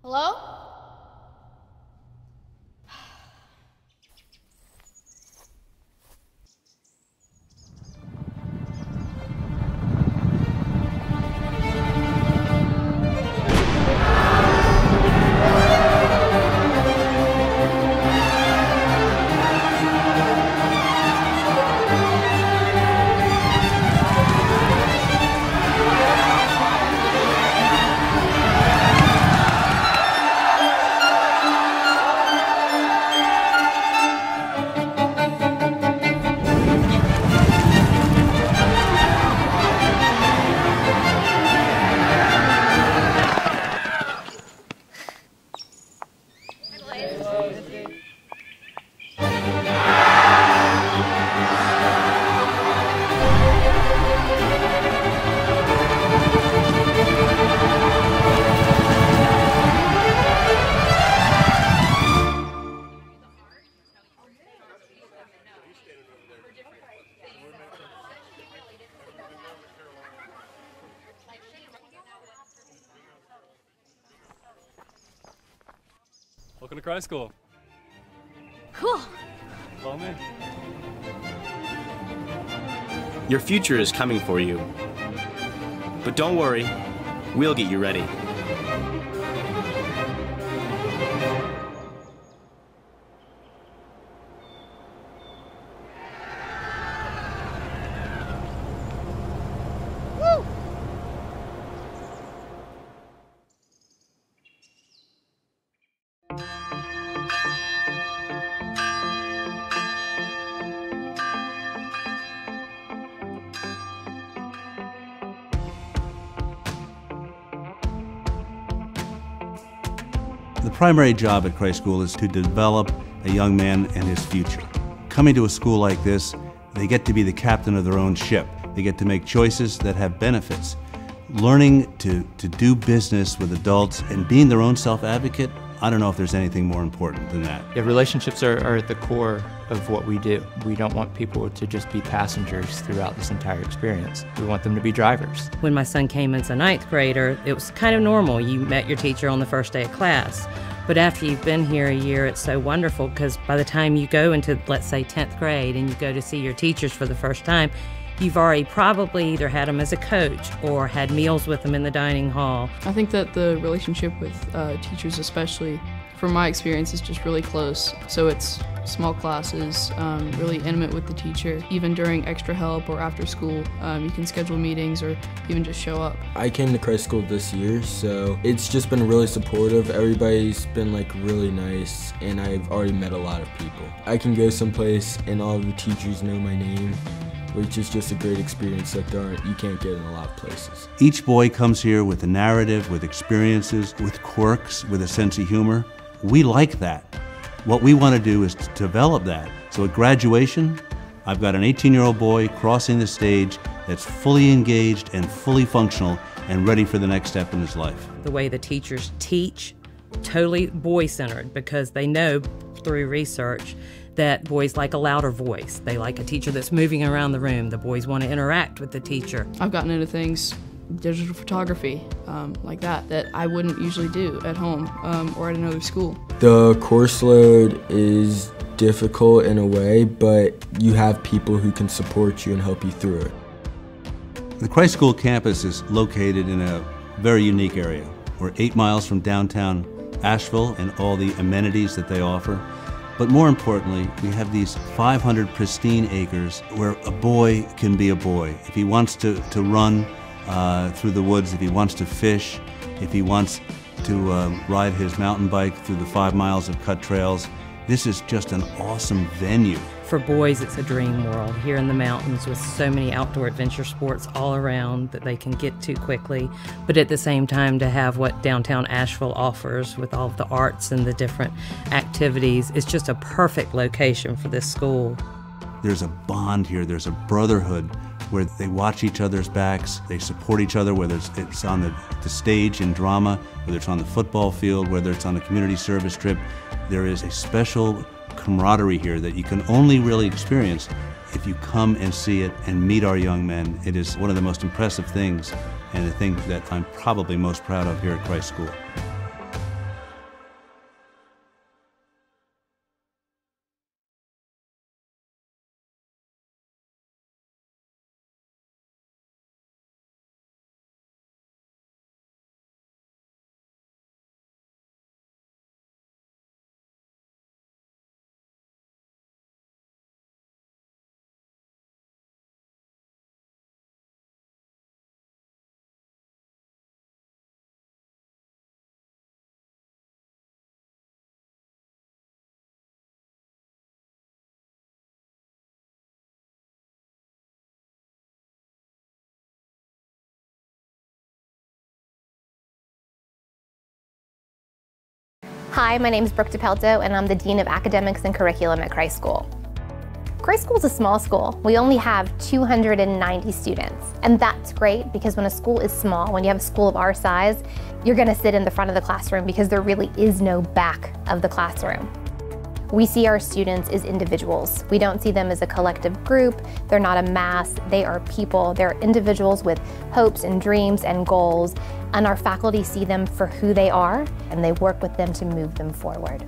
Hello? Welcome to Cry School. Cool. Follow me. Your future is coming for you. But don't worry, we'll get you ready. The primary job at Cry School is to develop a young man and his future. Coming to a school like this, they get to be the captain of their own ship. They get to make choices that have benefits. Learning to do business with adults and being their own self-advocate, I don't know if there's anything more important than that. Yeah, relationships are at the core of what we do. We don't want people to just be passengers throughout this entire experience. We want them to be drivers. When my son came as a 9th grader, it was kind of normal. You met your teacher on the first day of class. But after you've been here a year, it's so wonderful because by the time you go into, let's say, 10th grade and you go to see your teachers for the first time, you've already probably either had them as a coach or had meals with them in the dining hall. I think that the relationship with teachers especially, from my experience, is just really close. So it's small classes, really intimate with the teacher. Even during extra help or after school, you can schedule meetings or even just show up. I came to Cry School this year, so it's just been really supportive. Everybody's been like really nice, and I've already met a lot of people. I can go someplace and all of the teachers know my name, which is just a great experience that you can't get in a lot of places. Each boy comes here with a narrative, with experiences, with quirks, with a sense of humor. We like that. What we want to do is to develop that. So at graduation, I've got an 18-year-old boy crossing the stage that's fully engaged and fully functional and ready for the next step in his life. The way the teachers teach, totally boy-centered, because they know through research that boys like a louder voice. They like a teacher that's moving around the room. The boys want to interact with the teacher. I've gotten into things, digital photography, like that I wouldn't usually do at home or at another school. The course load is difficult in a way, but you have people who can support you and help you through it. The Cry School campus is located in a very unique area. We're 8 miles from downtown Asheville and all the amenities that they offer. But more importantly, we have these 500 pristine acres where a boy can be a boy. If he wants to run through the woods, if he wants to fish, if he wants to ride his mountain bike through the 5 miles of cut trails, this is just an awesome venue For boys, it's a dream world here in the mountains with so many outdoor adventure sports all around that they can get to quickly, but at the same time to have what downtown Asheville offers with all of the arts and the different activities, it's just a perfect location for this school. There's a bond here, there's a brotherhood where they watch each other's backs, they support each other, whether it's on the stage in drama, whether it's on the football field, whether it's on a community service trip. There is a special camaraderie here that you can only really experience if you come and see it and meet our young men. It is one of the most impressive things and the thing that I'm probably most proud of here at Christ School. Hi, my name is Brooke DePelto, and I'm the Dean of Academics and Curriculum at Christ School. Christ School is a small school. We only have 290 students, and that's great because when a school is small, when you have a school of our size, you're going to sit in the front of the classroom because there really is no back of the classroom. We see our students as individuals. We don't see them as a collective group. They're not a mass. They are people. They're individuals with hopes and dreams and goals, and our faculty see them for who they are, and they work with them to move them forward.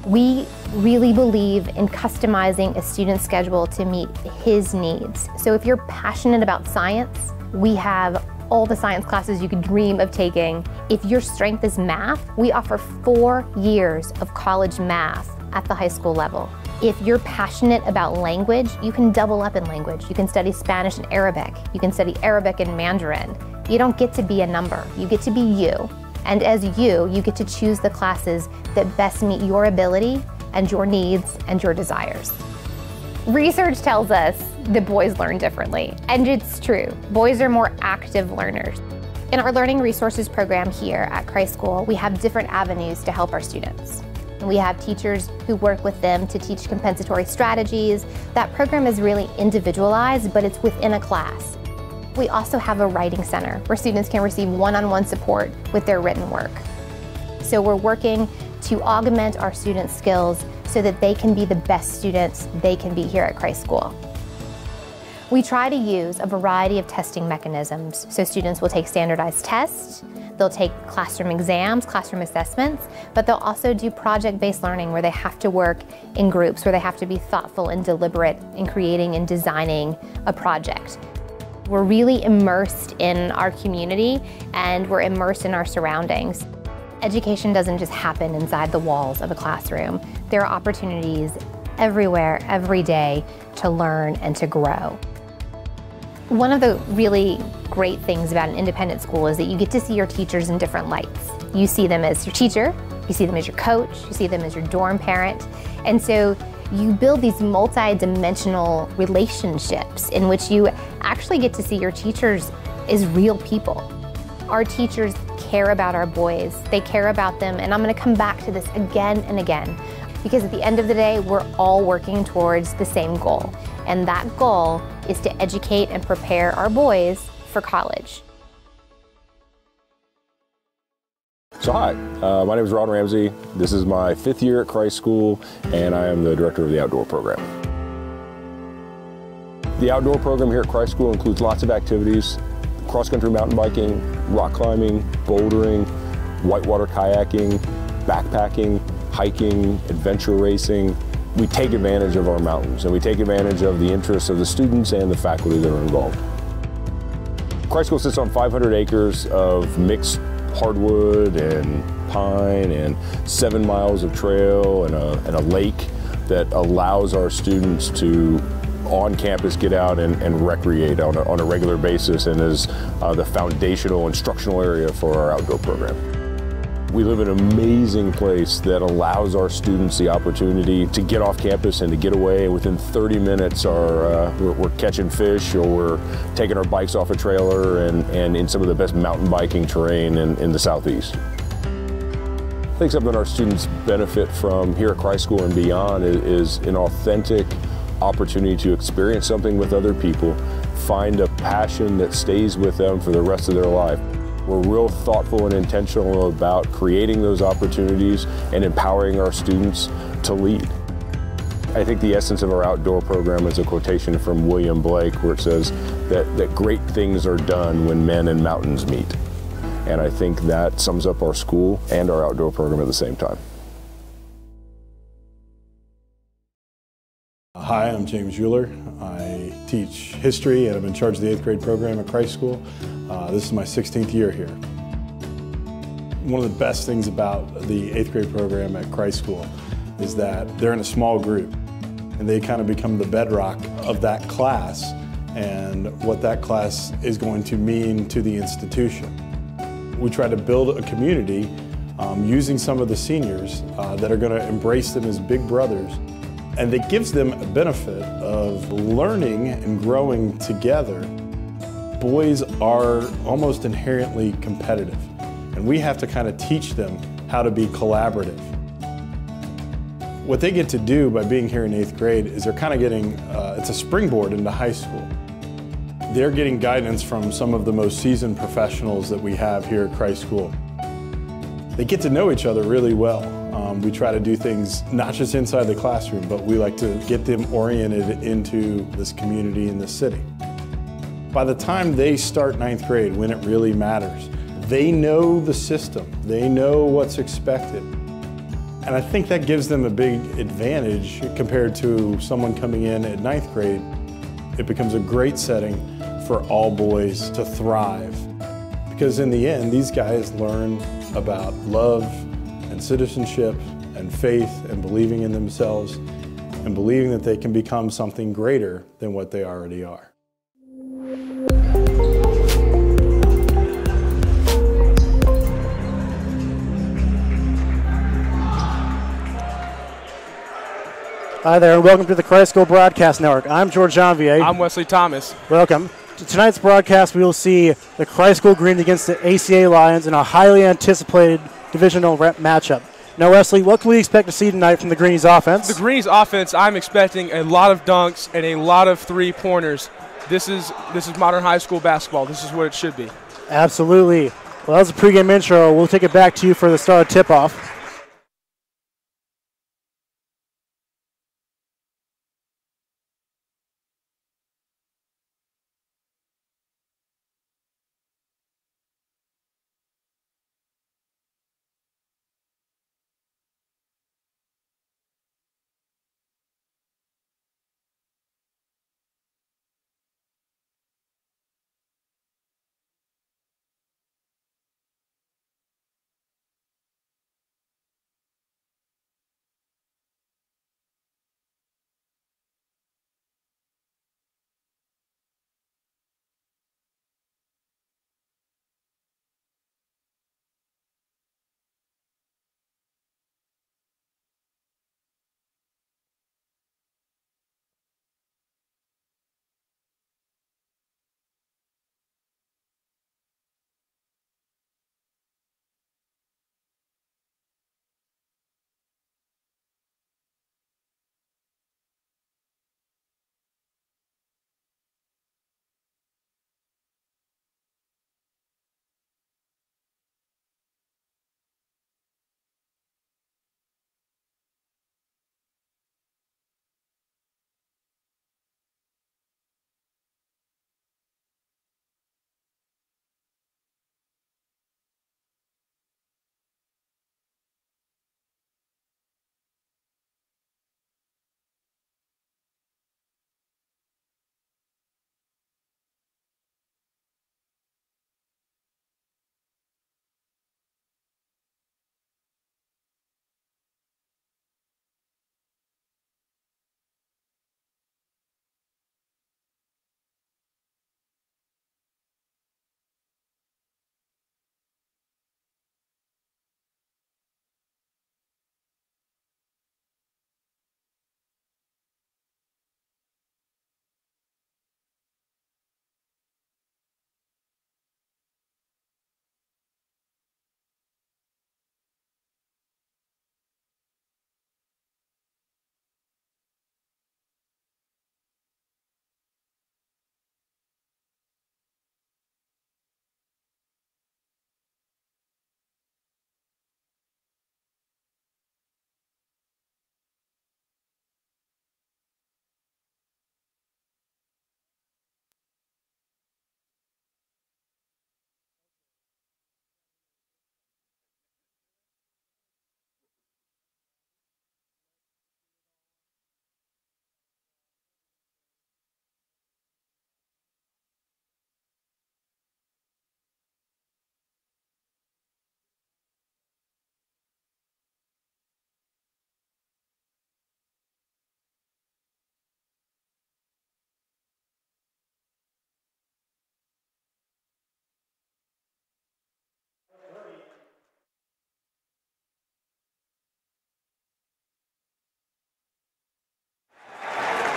We really believe in customizing a student's schedule to meet his needs. So if you're passionate about science, we have all the science classes you could dream of taking. If your strength is math, we offer 4 years of college math at the high school level. If you're passionate about language, you can double up in language. You can study Spanish and Arabic. You can study Arabic and Mandarin. You don't get to be a number. You get to be you. And as you get to choose the classes that best meet your ability and your needs and your desires. Research tells us that boys learn differently, and it's true. Boys are more active learners. In our Learning Resources program here at Christ School, we have different avenues to help our students. We have teachers who work with them to teach compensatory strategies. That program is really individualized, but it's within a class. We also have a writing center where students can receive one-on-one support with their written work. So we're working to augment our students' skills so that they can be the best students they can be here at Christ School. We try to use a variety of testing mechanisms. So students will take standardized tests, they'll take classroom exams, classroom assessments, but they'll also do project-based learning where they have to work in groups, where they have to be thoughtful and deliberate in creating and designing a project. We're really immersed in our community and we're immersed in our surroundings. Education doesn't just happen inside the walls of a classroom. There are opportunities everywhere, every day to learn and to grow. One of the really great things about an independent school is that you get to see your teachers in different lights. You see them as your teacher, you see them as your coach, you see them as your dorm parent, and so you build these multi-dimensional relationships in which you actually get to see your teachers as real people. Our teachers care about our boys, they care about them, and I'm going to come back to this again and again, because at the end of the day, we're all working towards the same goal, and that goal is to educate and prepare our boys for college. So hi, my name is Ron Ramsey. This is my 5th year at Christ School, and I am the director of the outdoor program. The outdoor program here at Christ School includes lots of activities: cross-country mountain biking, rock climbing, bouldering, whitewater kayaking, backpacking, hiking, adventure racing. We take advantage of our mountains, and we take advantage of the interests of the students and the faculty that are involved. Christ School sits on 500 acres of mixed hardwood and pine and 7 miles of trail and a lake that allows our students to on campus get out and recreate on a regular basis, and is the foundational instructional area for our outdoor program. We live in an amazing place that allows our students the opportunity to get off campus and to get away. Within 30 minutes, we're catching fish, or we're taking our bikes off a trailer and in some of the best mountain biking terrain in the Southeast. I think something our students benefit from here at Christ School and beyond is an authentic opportunity to experience something with other people, find a passion that stays with them for the rest of their life. We're real thoughtful and intentional about creating those opportunities and empowering our students to lead. I think the essence of our outdoor program is a quotation from William Blake, where it says that great things are done when men and mountains meet. And I think that sums up our school and our outdoor program at the same time. Hi, I'm James Euler. I teach history and I'm in charge of the 8th grade program at Christ School. This is my 16th year here. One of the best things about the 8th grade program at Christ School is that they're in a small group and they kind of become the bedrock of that class and what that class is going to mean to the institution. We try to build a community using some of the seniors that are going to embrace them as big brothers. And it gives them a benefit of learning and growing together. Boys are almost inherently competitive, and we have to kind of teach them how to be collaborative. What they get to do by being here in 8th grade is they're kind of getting, it's a springboard into high school. They're getting guidance from some of the most seasoned professionals that we have here at Christ School. They get to know each other really well. We try to do things not just inside the classroom, but we like to get them oriented into this community and this city. By the time they start 9th grade, when it really matters, they know the system, they know what's expected. And I think that gives them a big advantage compared to someone coming in at 9th grade. It becomes a great setting for all boys to thrive. Because in the end, these guys learn about love and citizenship and faith and believing in themselves and believing that they can become something greater than what they already are. Hi there, and welcome to the Christ School Broadcast Network. I'm George Janvier. I'm Wesley Thomas. Welcome. To tonight's broadcast, we will see the Christ School Greenies against the ACA Lions in a highly anticipated divisional matchup. Now, Wesley, what can we expect to see tonight from the Greenies offense? The Greenies offense, I'm expecting a lot of dunks and a lot of three-pointers. This is modern high school basketball. This is what it should be. Absolutely. Well, that was a pregame intro. We'll take it back to you for the start of tip-off.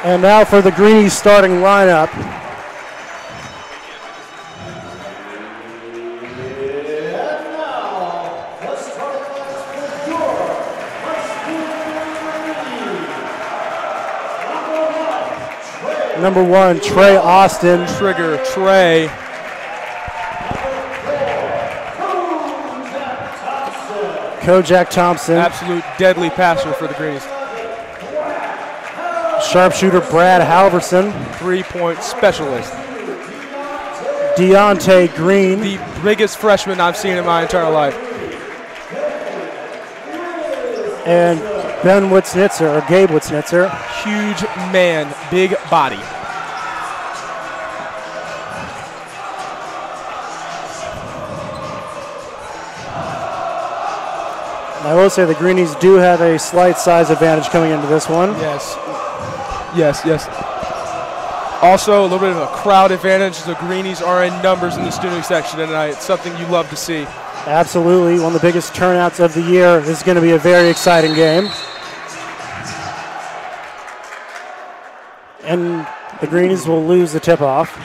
And now for the Greenies starting lineup. Number 1, Trey Austin. Trigger, Trey. Kojak Thompson. Absolute deadly passer for the Greenies. Sharpshooter Brad Halverson. 3-point specialist. Deontay Green. The biggest freshman I've seen in my entire life. And Ben Witznitzer, or Gabe Witznitzer. Huge man, big body. I will say the Greenies do have a slight size advantage coming into this one. Yes. Yes, yes. Also, a little bit of a crowd advantage. The Greenies are in numbers in the student section tonight. It's something you love to see. Absolutely. One of the biggest turnouts of the year. This is going to be a very exciting game. And the Greenies will lose the tip-off.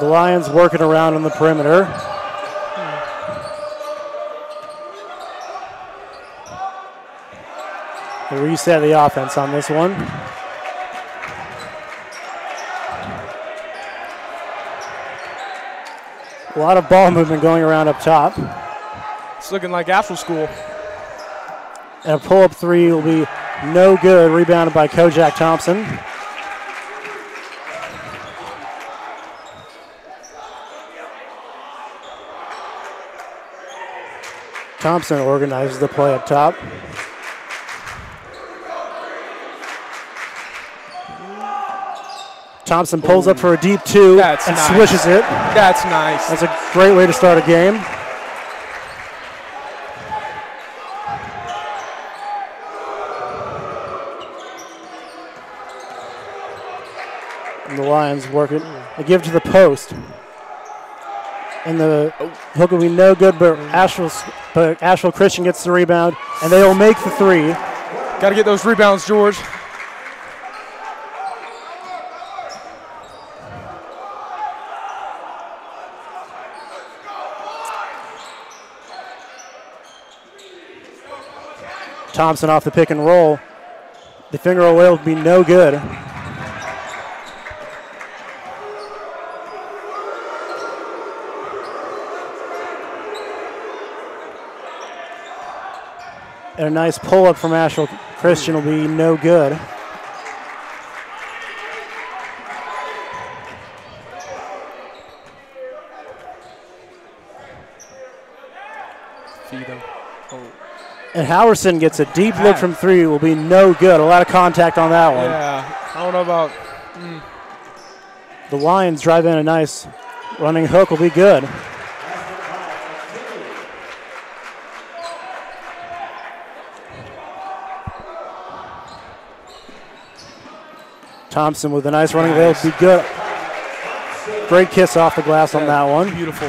The Lions working around on the perimeter. They reset the offense on this one. A lot of ball movement going around up top. It's looking like Asheville school. And a pull-up three will be no good, rebounded by Kojak Thompson. Thompson organizes the play up top. Thompson pulls up for a deep two and swishes it. That's nice. That's a great way to start a game. And the Lions work it. They give to the post. And the hook will be no good, but Asheville Christian gets the rebound, and they will make the three. Got to get those rebounds, George. Thompson off the pick and roll. The finger away will be no good. And a nice pull-up from Asheville Christian will be no good. Feed him. Oh. And Howerson gets a deep look from three, will be no good. A lot of contact on that one. Yeah, I don't know about. The Lions drive in a nice running hook, will be good. Thompson with a nice running layup, be good. Great kiss off the glass on that one. Beautiful.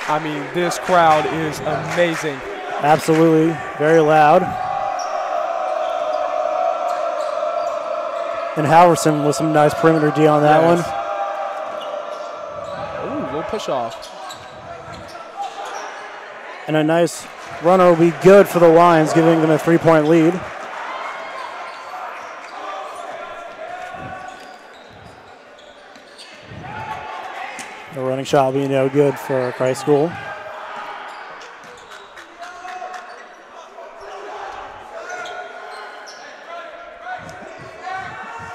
I mean, this crowd is amazing. Absolutely, very loud. And Howerson with some nice perimeter D on that one. Ooh, little push off. And a nice runner will be good for the Lions, giving them a 3-point lead. The running shot will be no good for Christ School.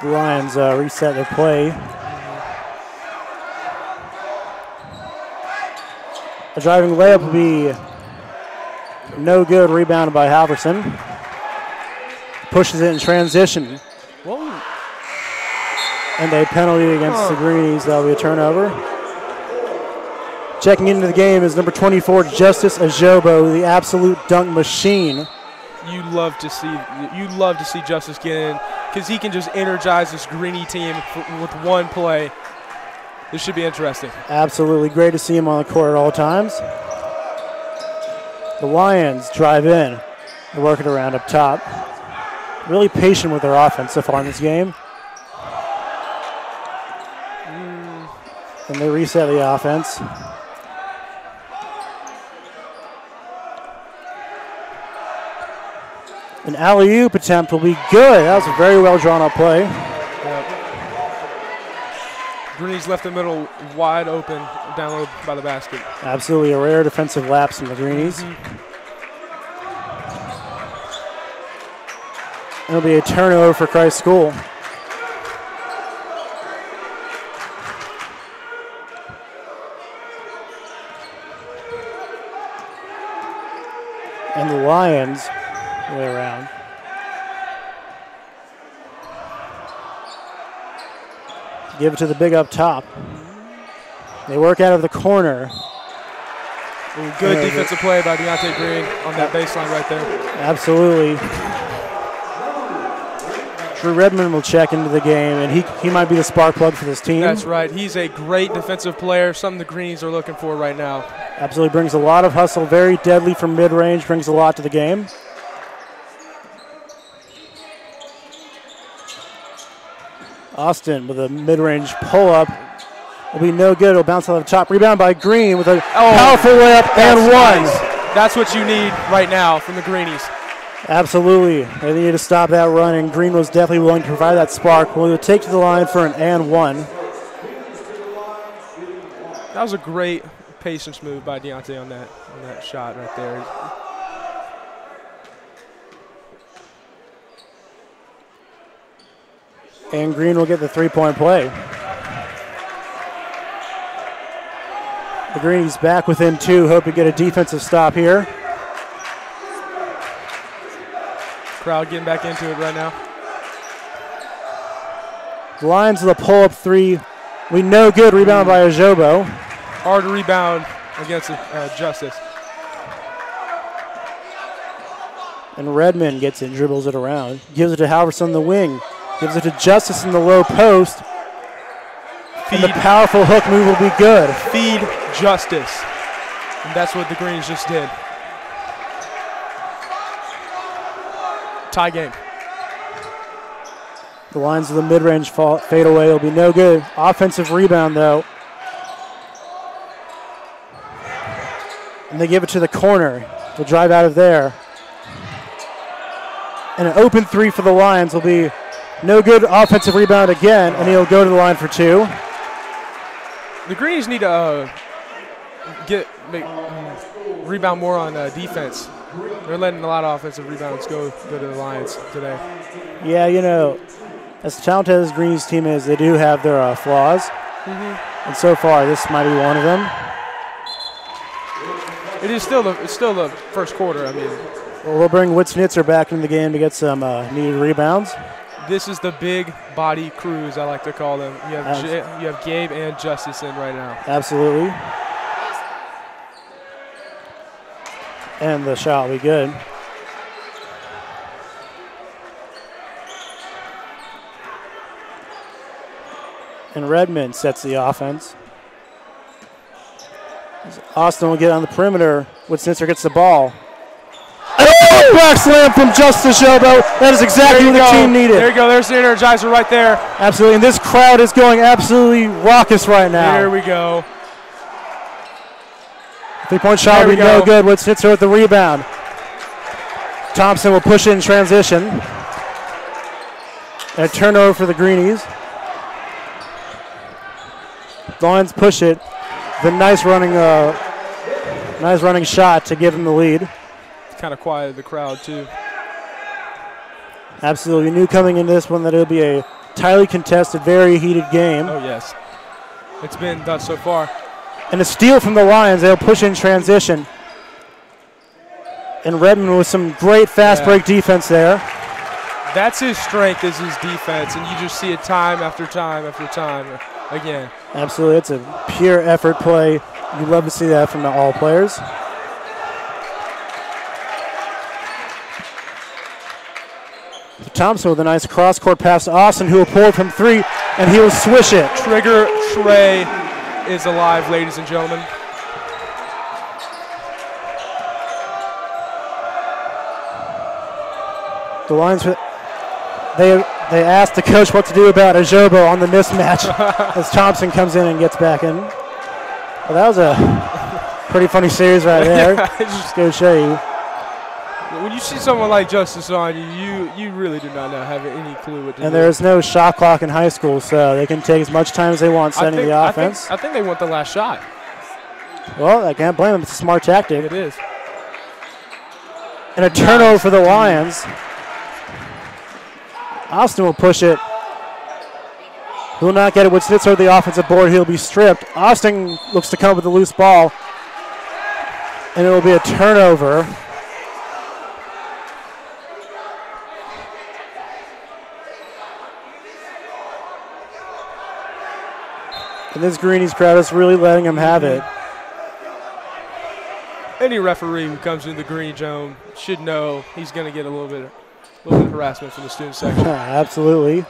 The Lions reset their play. A driving layup will be no good, rebounded by Halverson. Pushes it in transition. Whoa. And a penalty against the Greenies. That'll be a turnover. Checking into the game is number 24, Justice Ajobo, the absolute dunk machine. You love to see Justice get in because he can just energize this Greenie team with one play. This should be interesting. Absolutely great to see him on the court at all times. The Lions drive in. They're working around up top. Really patient with their offense so far in this game. And they reset the offense. An alley-oop attempt will be good. That was a very well drawn up play. Yep. Greenies left the middle wide open, down low by the basket. Absolutely a rare defensive lapse from the Greenies. It'll be a turnover for Christ School. And the Lions way around. Give it to the big up top. They work out of the corner. Ooh, good defensive play by Deontay Green on that baseline right there. Absolutely. Drew Redmond will check into the game, and he might be the spark plug for this team. That's right. He's a great defensive player, something the Greenies are looking for right now. Absolutely brings a lot of hustle, very deadly from mid-range, brings a lot to the game. Austin with a mid-range pull-up will be no good. It'll bounce out of the top. Rebound by Green with a powerful layup and one. Nice. That's what you need right now from the Greenies. Absolutely. They need to stop that run, and Green was definitely willing to provide that spark. We'll take to the line for an and one. That was a great patience move by Deontay on that shot right there. And Green will get the three-point play. The Greenies back within two, hope to get a defensive stop here. Crowd getting back into it right now. The Lions with a pull-up three. We know good. Rebound by Ajobo. Hard to rebound against Justice. And Redmond gets it, dribbles it around. Gives it to Halverson on the wing. Gives it to Justice in the low post. And the powerful hook move will be good. Feed Justice. And that's what the Greens just did. Tie game. The Lions of the mid-range fade away will be no good. Offensive rebound, though. And they give it to the corner. They'll drive out of there. And an open three for the Lions will be no good. Offensive rebound again, and he'll go to the line for two. The Greenies need to rebound more on defense. They're letting a lot of offensive rebounds go to the Lions today. Yeah, you know, as talented as Greenies team is, they do have their flaws. And so far, this might be one of them. It's still the first quarter. I mean, well, we'll bring Witznitzer back in the game to get some needed rebounds. This is the big body crews, I like to call them. You have Gabe and Justice in right now. Absolutely. And the shot will be good. And Redmond sets the offense. Austin will get on the perimeter. Witznitzer gets the ball. Oh, back slam from Justice Ajobo. That is exactly what the team needed. There you go. There's the energizer right there. Absolutely. And this crowd is going absolutely raucous right now. Here we go. Three-point shot will be no good. Witznitzer with the rebound. Thompson will push in transition. And a turnover for the Greenies. The Lions push it. The nice running shot to give them the lead. Kind of quieted the crowd too. Absolutely. We knew coming in this one that it would be a tightly contested, very heated game. Oh, yes. It's been thus so far. And a steal from the Lions. They'll push in transition. And Redmond with some great fast break defense there. That's his strength, is his defense, and you just see it time after time after time again. Absolutely. It's a pure effort play. You love to see that from all players. Thompson with a nice cross-court pass to Austin, who will pull it from 3, and he will swish it. Trigger Trey is alive, ladies and gentlemen. The Lions, they asked the coach what to do about Ajobo on the mismatch as Thompson comes in and gets back in. Well, that was a pretty funny series right there. Yeah, just go show you. When you see someone like Justice on you really do not have any clue what to do. And there's no shot clock in high school, so they can take as much time as they want setting the offense. I think they want the last shot. Well, I can't blame them. It's a smart tactic. It is. And a turnover for the Lions. Austin will push it. He will not get it with Snitzer, the offensive board. He'll be stripped. Austin looks to come up with a loose ball. And it will be a turnover. And this Greenies crowd is really letting him have it. Any referee who comes in the green zone should know he's going to get a little bit of harassment from the student section. Absolutely.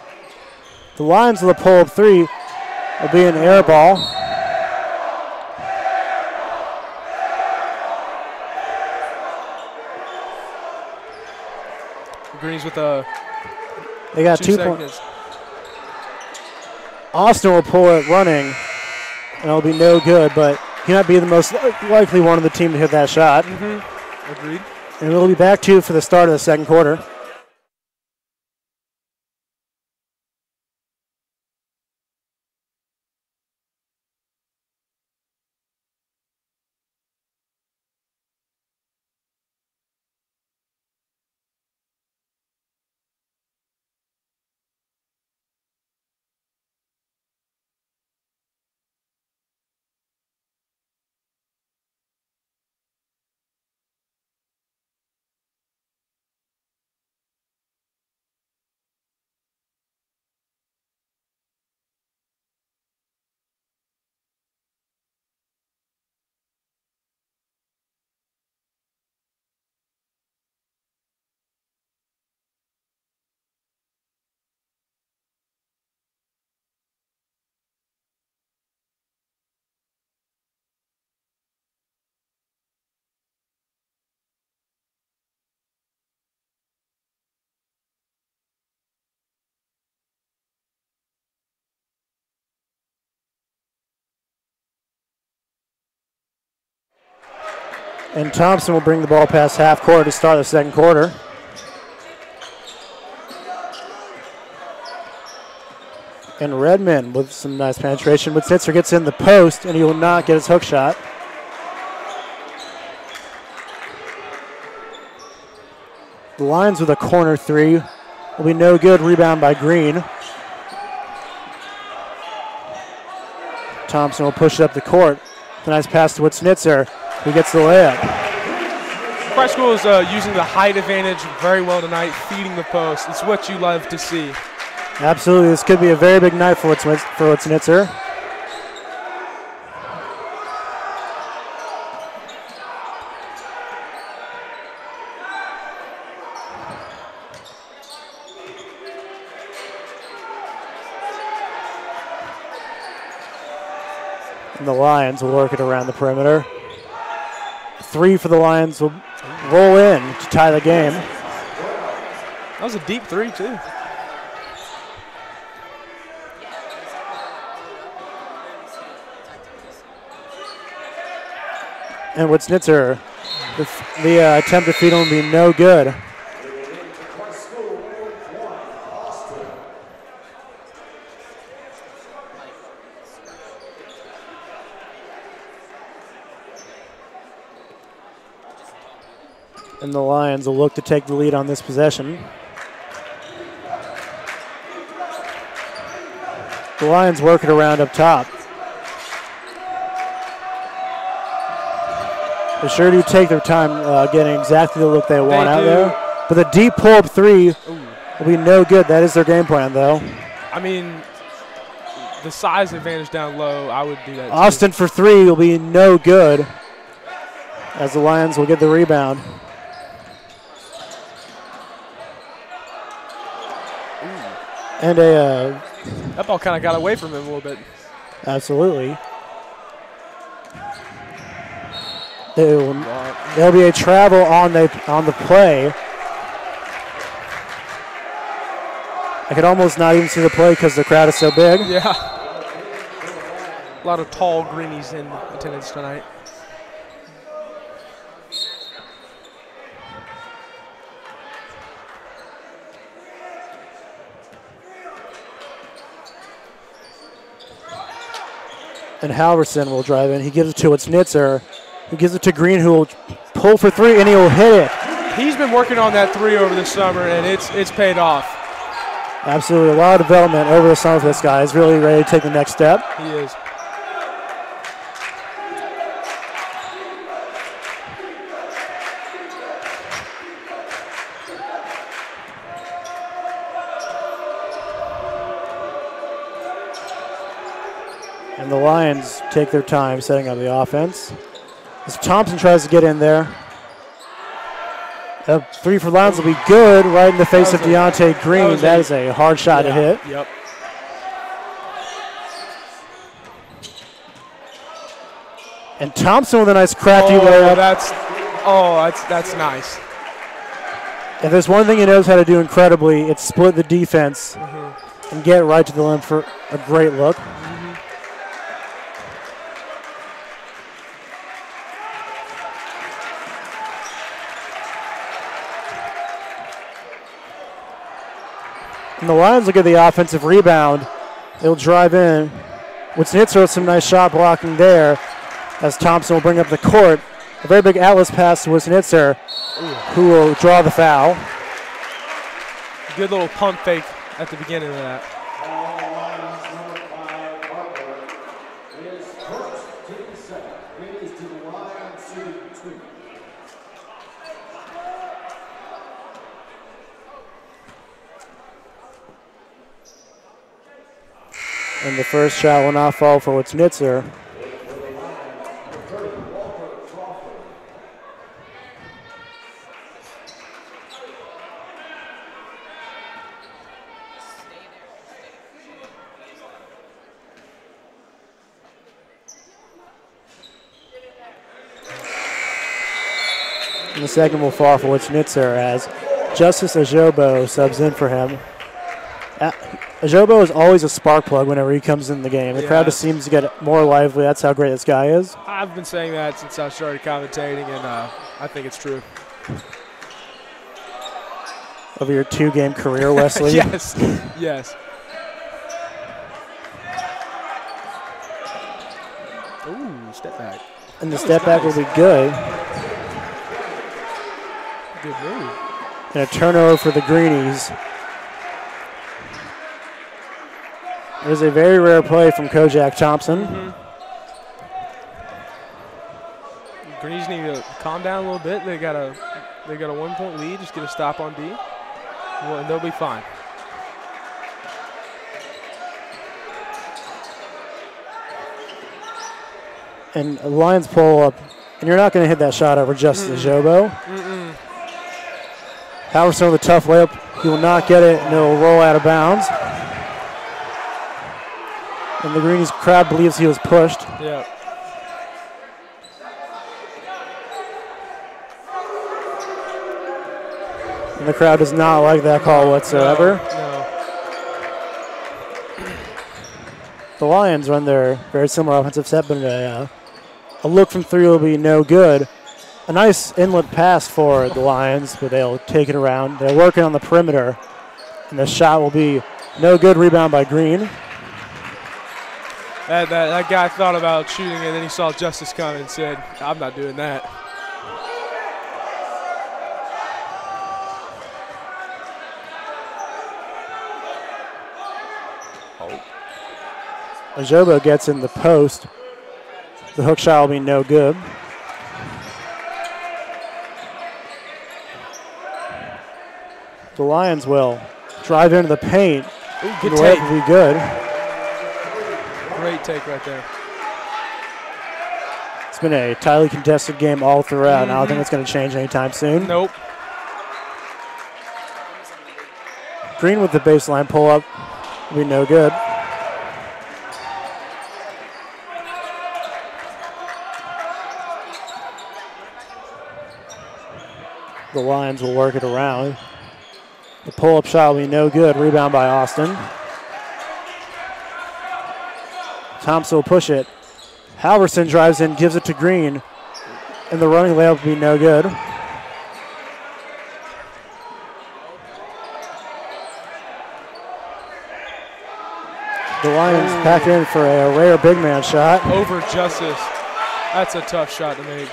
The Lions with a pull-up 3 will be an air ball. The Greens with a they got 2 points. Austin will pull it running, and it'll be no good, but he might be the most likely one of the team to hit that shot. Agreed. And we'll be back to for the start of the second quarter. And Thompson will bring the ball past half court to start the second quarter. And Redmond with some nice penetration. But Snitzer gets in the post, and he will not get his hook shot. The Lions with a corner 3 will be no good. Rebound by Green. Thompson will push it up the court. The nice pass to Snitzer. He gets the layup. Christ School is using the height advantage very well tonight, feeding the post. It's what you love to see. Absolutely. This could be a very big night for Snitzer. And the Lions will work it around the perimeter. 3 for the Lions will roll in to tie the game. That was a deep 3, too. And with Snitzer, the attempt to feed him will be no good. And the Lions will look to take the lead on this possession. The Lions work it around up top. They sure do take their time getting exactly the look they want out there. But the deep pull-up 3 will be no good. That is their game plan, though. I mean, the size advantage down low, I would do that Austin for 3 will be no good as the Lions will get the rebound. And a that ball kind of got away from him a little bit. Absolutely. There'll be a travel on the play. I could almost not even see the play because the crowd is so big. Yeah. A lot of tall greenies in attendance tonight. And Halverson will drive in. He gives it to Snitzer, who gives it to Green, who will pull for three, and he will hit it. He's been working on that three over the summer, and it's paid off. Absolutely, a lot of development over the summer for this guy. He's really ready to take the next step. He is. And the Lions take their time setting up the offense. As Thompson tries to get in there. A three for Lions will be good right in the face of Deontay Green. That is a hard shot to hit. Yep. And Thompson with a nice crafty layup. That's nice. If there's one thing he knows how to do incredibly, it's split the defense and get right to the limb for a great look. And the Lions will get the offensive rebound. They'll drive in. Snitzer with some nice shot blocking there as Thompson will bring up the court. A very big Atlas pass to Snitzer, who will draw the foul. Good little pump fake at the beginning of that. And the first shot will not fall for Snitzer. And the second will fall for Snitzer as Justice Ajobo subs in for him. Ajobo is always a spark plug whenever he comes in the game. The crowd just seems to get more lively. That's how great this guy is. I've been saying that since I started commentating, and I think it's true. Over your 2-game career, Wesley? Yes, yes. Ooh, step back. And the step back will be good. Good move. And a turnover for the Greenies. It is a very rare play from Kojak Thompson. Greenies need to calm down a little bit. They got a 1-point lead. Just get a stop on D, and they'll be fine. And Lions pull up, and you're not going to hit that shot over Justice Ajobo. Halverson with a tough layup. He will not get it, and it will roll out of bounds. And the Greenies crowd believes he was pushed. Yeah. And the crowd does not like that call whatsoever. No. The Lions run their very similar offensive set, but a look from three will be no good. A nice inlet pass for the Lions, but they'll take it around. They're working on the perimeter, and the shot will be no good. Rebound by Green. That guy thought about shooting, and then he saw Justice come and said, I'm not doing that. Ajobo gets in the post. The hook shot will be no good. The Lions will drive into the paint. Ooh, good the take. layup will be good. Great take right there. It's been a tightly contested game all throughout, and I don't think it's going to change anytime soon. Nope. Green with the baseline pull-up. Will be no good. The Lions will work it around. The pull-up shot will be no good. Rebound by Austin. Thompson will push it. Halverson drives in, gives it to Green. And the running layup will be no good. The Lions back in for a rare big man shot. Over Justice. That's a tough shot to make.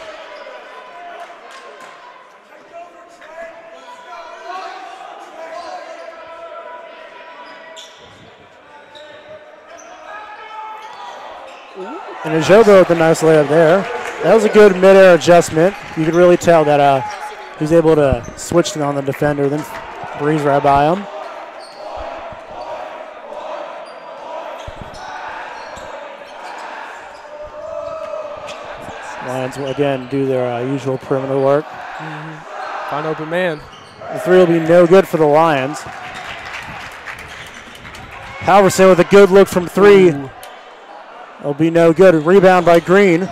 And Ajobo with a nice layup there. That was a good mid-air adjustment. You could really tell that he was able to switch on the defender, then breeze right by him. Lions will again do their usual perimeter work. Find open man. The three will be no good for the Lions. Halverson with a good look from three. Ooh. It'll be no good. Rebound by Green.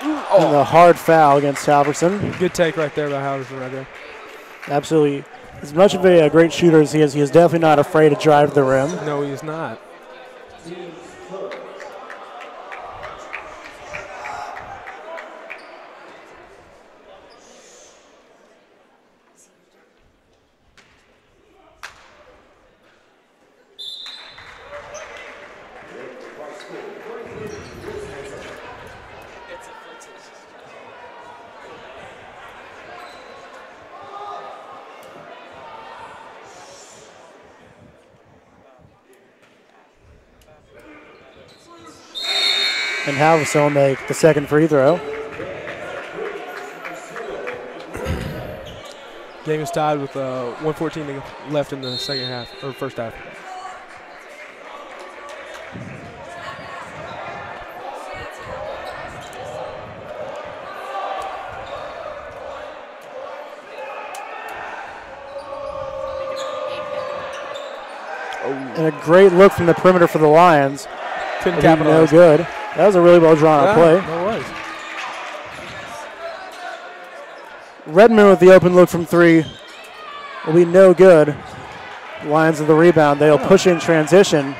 And the hard foul against Halverson. Good take right there by Halverson right there. Absolutely. As much of a great shooter as he is definitely not afraid to drive to the rim. No, he is not. And Halverson will make the second free throw. Game is tied with 1:14 left in the second half, or first half. And a great look from the perimeter for the Lions. Couldn't capitalize. No good. That was a really well drawn out play. That was. Redmond with the open look from three will be no good. Lions with the rebound. They'll push in transition.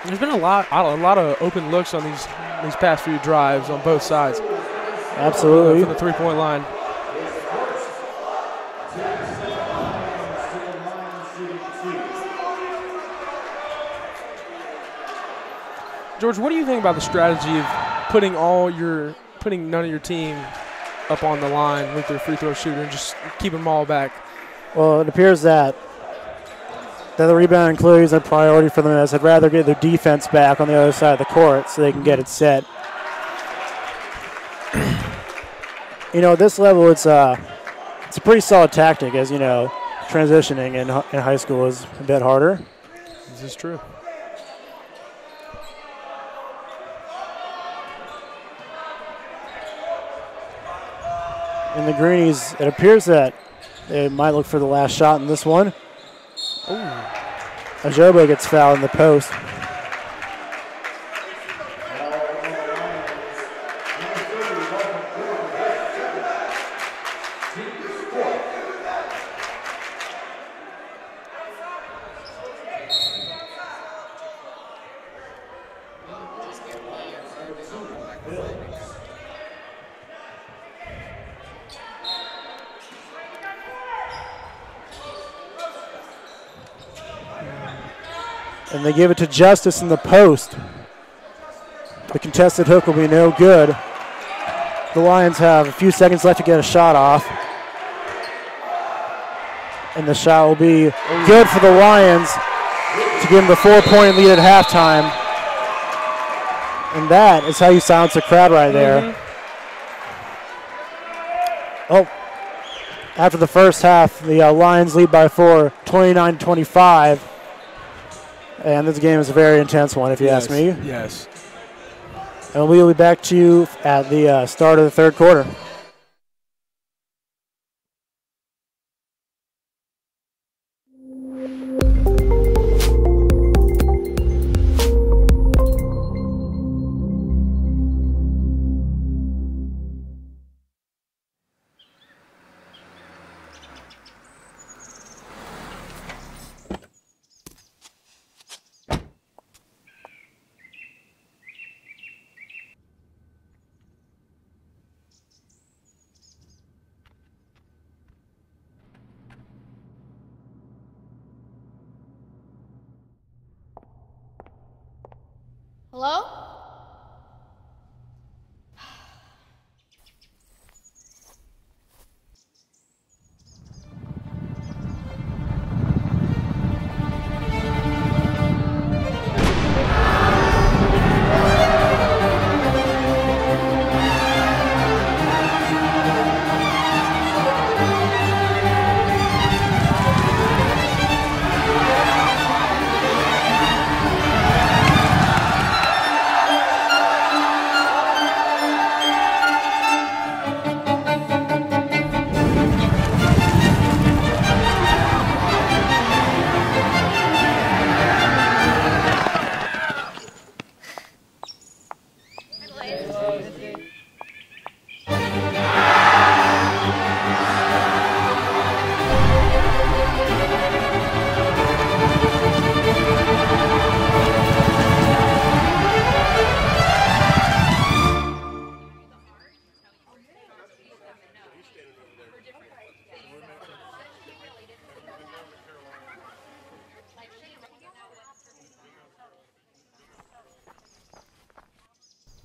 There's been a lot of open looks on these past few drives on both sides. Absolutely. From the three-point line. George, what do you think about the strategy of putting none of your team up on the line with their free throw shooter and just keep them all back? Well, it appears that the rebound clearly is a priority for them, as I'd rather get their defense back on the other side of the court so they can get it set. At this level, it's a pretty solid tactic, as you know, transitioning in high school is a bit harder. This is true. And the Greenies, it appears that they might look for the last shot in this one. Ajobo gets fouled in the post. And they give it to Justice in the post. The contested hook will be no good. The Lions have a few seconds left to get a shot off. And the shot will be good for the Lions to give them the 4-point lead at halftime. And that is how you silence a crowd right there. After the first half, the Lions lead by 4, 29-25. And this game is a very intense one, if you ask me. Yes. And we will be back to you at the start of the third quarter. Hello?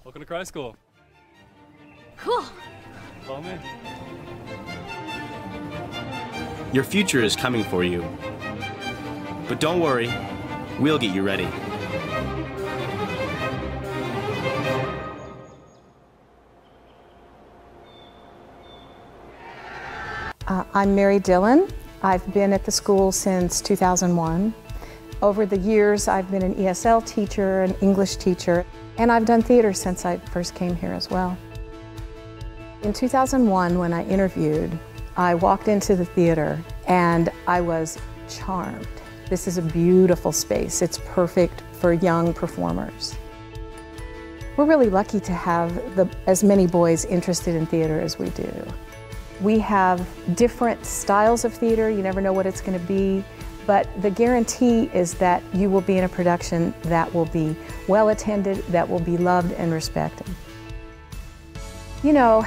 Welcome to Cry School. Cool. Follow me. Your future is coming for you. But don't worry, we'll get you ready. I'm Mary Dillon. I've been at the school since 2001. Over the years, I've been an ESL teacher, an English teacher, and I've done theater since I first came here as well. In 2001, when I interviewed, I walked into the theater and I was charmed. This is a beautiful space. It's perfect for young performers. We're really lucky to have as many boys interested in theater as we do. We have different styles of theater. You never know what it's going to be. But the guarantee is that you will be in a production that will be well attended, that will be loved and respected. You know,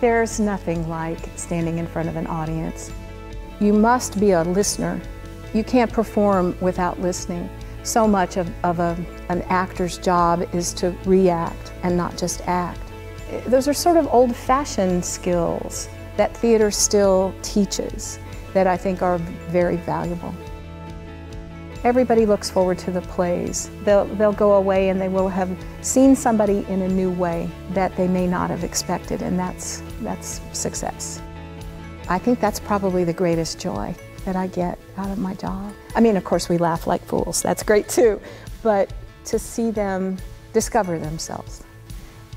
there's nothing like standing in front of an audience. You must be a listener. You can't perform without listening. So much of an actor's job is to react and not just act. Those are sort of old-fashioned skills that theater still teaches that I think are very valuable. Everybody looks forward to the plays. They'll go away and they will have seen somebody in a new way that they may not have expected, and that's success. I think that's probably the greatest joy that I get out of my job. I mean, of course, we laugh like fools. That's great too. But to see them discover themselves,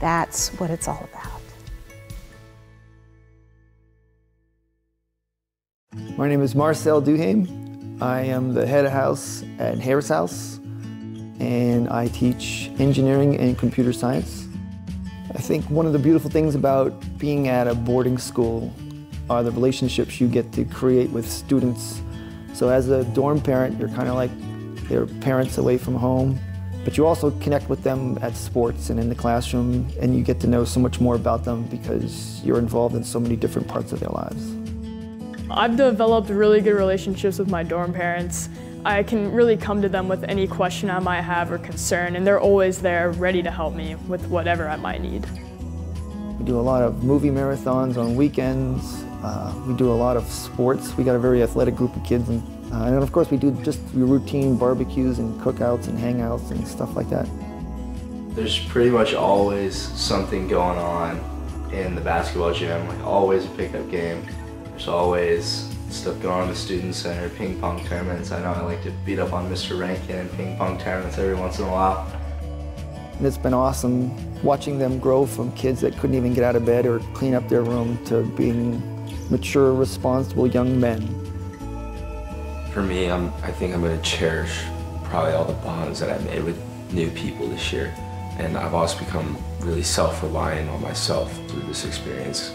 that's what it's all about. My name is Marcel Duhame. I am the head of house at Harris House, and I teach engineering and computer science. I think one of the beautiful things about being at a boarding school are the relationships you get to create with students. So as a dorm parent, you're kind of like their parents away from home, but you also connect with them at sports and in the classroom, and you get to know so much more about them because you're involved in so many different parts of their lives. I've developed really good relationships with my dorm parents. I can really come to them with any question I might have or concern, and they're always there ready to help me with whatever I might need. We do a lot of movie marathons on weekends. We do a lot of sports. We got a very athletic group of kids, and of course we do just routine barbecues and cookouts and hangouts and stuff like that. There's pretty much always something going on in the basketball gym, like always a pickup game. There's always stuff going on in the student center, ping pong tournaments. I know I like to beat up on Mr. Rankin in ping pong tournaments every once in a while. And it's been awesome watching them grow from kids that couldn't even get out of bed or clean up their room to being mature, responsible young men. For me, I think I'm going to cherish probably all the bonds that I made with new people this year. And I've also become really self-reliant on myself through this experience.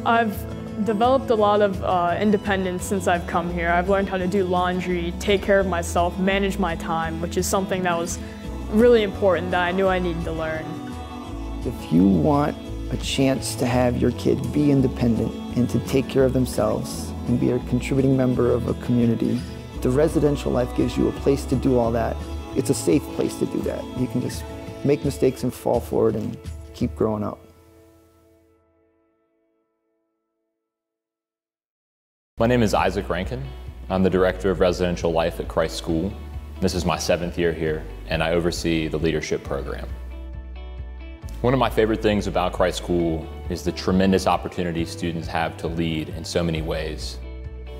I've developed a lot of independence since I've come here. I've learned how to do laundry, take care of myself, manage my time, which is something that was really important that I knew I needed to learn. If you want a chance to have your kid be independent and to take care of themselves and be a contributing member of a community, the residential life gives you a place to do all that. It's a safe place to do that. You can just make mistakes and fall forward and keep growing up. My name is Isaac Rankin. I'm the Director of Residential Life at Christ School. This is my 7th year here, and I oversee the leadership program. One of my favorite things about Christ School is the tremendous opportunity students have to lead in so many ways.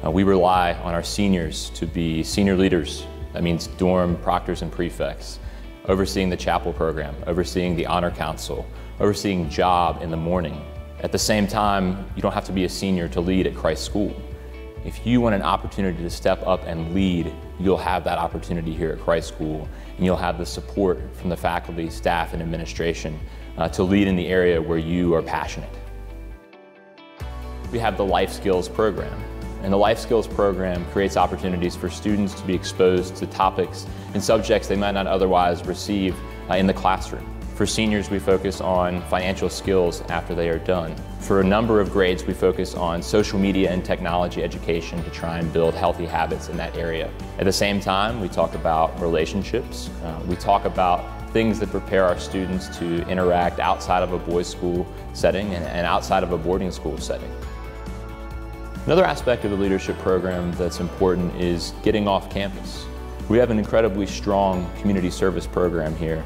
We rely on our seniors to be senior leaders. That means dorm proctors and prefects, overseeing the chapel program, overseeing the honor council, overseeing job in the morning. At the same time, you don't have to be a senior to lead at Christ School. If you want an opportunity to step up and lead, you'll have that opportunity here at Christ School, and you'll have the support from the faculty, staff, and administration to lead in the area where you are passionate. We have the Life Skills program, and the Life Skills program creates opportunities for students to be exposed to topics and subjects they might not otherwise receive in the classroom. For seniors, we focus on financial skills after they are done. For a number of grades, we focus on social media and technology education to try and build healthy habits in that area. At the same time, we talk about relationships. We talk about things that prepare our students to interact outside of a boys' school setting and outside of a boarding school setting. Another aspect of the leadership program that's important is getting off campus. We have an incredibly strong community service program here,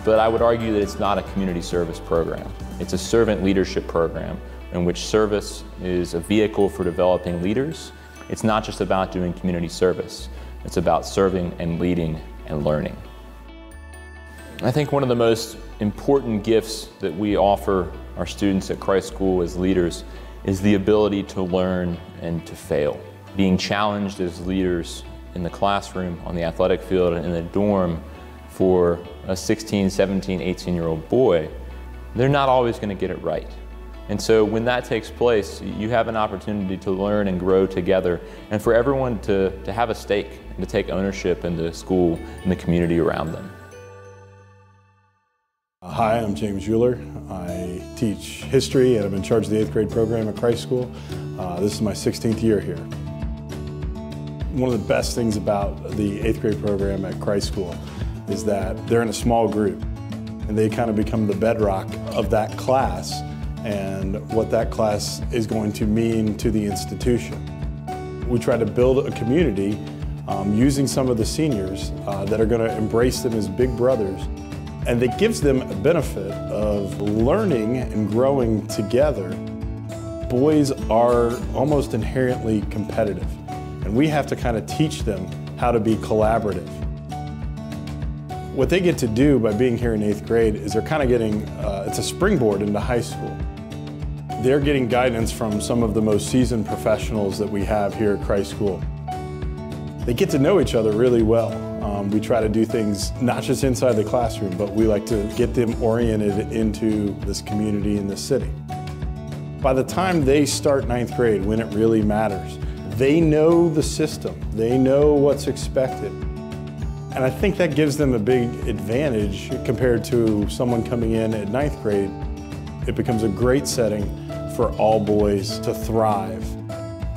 but I would argue that it's not a community service program. It's a servant leadership program in which service is a vehicle for developing leaders. It's not just about doing community service. It's about serving and leading and learning. I think one of the most important gifts that we offer our students at Christ School as leaders is the ability to learn and to fail. Being challenged as leaders in the classroom, on the athletic field, and in the dorm for a 16, 17, 18-year-old boy, they're not always going to get it right. And so when that takes place, you have an opportunity to learn and grow together, and for everyone to have a stake and to take ownership in the school and the community around them. Hi, I'm James Euler. I teach history and I'm in charge of the 8th grade program at Christ School. This is my 16th year here. One of the best things about the 8th grade program at Christ School is that they're in a small group and they kind of become the bedrock of that class and what that class is going to mean to the institution. We try to build a community using some of the seniors that are going to embrace them as big brothers, and that gives them a benefit of learning and growing together. Boys are almost inherently competitive, and we have to kind of teach them how to be collaborative. What they get to do by being here in 8th grade is they're kind of getting, it's a springboard into high school. They're getting guidance from some of the most seasoned professionals that we have here at Christ School. They get to know each other really well. We try to do things not just inside the classroom, but we like to get them oriented into this community and this city. By the time they start 9th grade, when it really matters, they know the system, they know what's expected. And I think that gives them a big advantage compared to someone coming in at 9th grade. It becomes a great setting for all boys to thrive.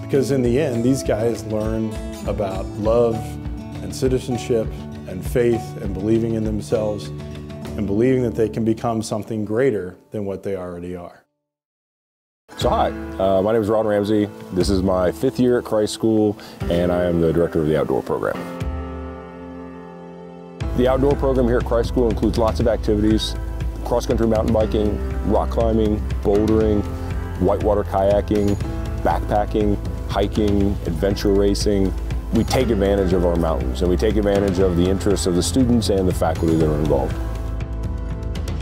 Because in the end, these guys learn about love and citizenship and faith and believing in themselves and believing that they can become something greater than what they already are. So hi, my name is Ron Ramsey. This is my 5th year at Christ School, and I am the director of the outdoor program. The outdoor program here at Christ School includes lots of activities: cross-country mountain biking, rock climbing, bouldering, whitewater kayaking, backpacking, hiking, adventure racing. We take advantage of our mountains, and we take advantage of the interests of the students and the faculty that are involved.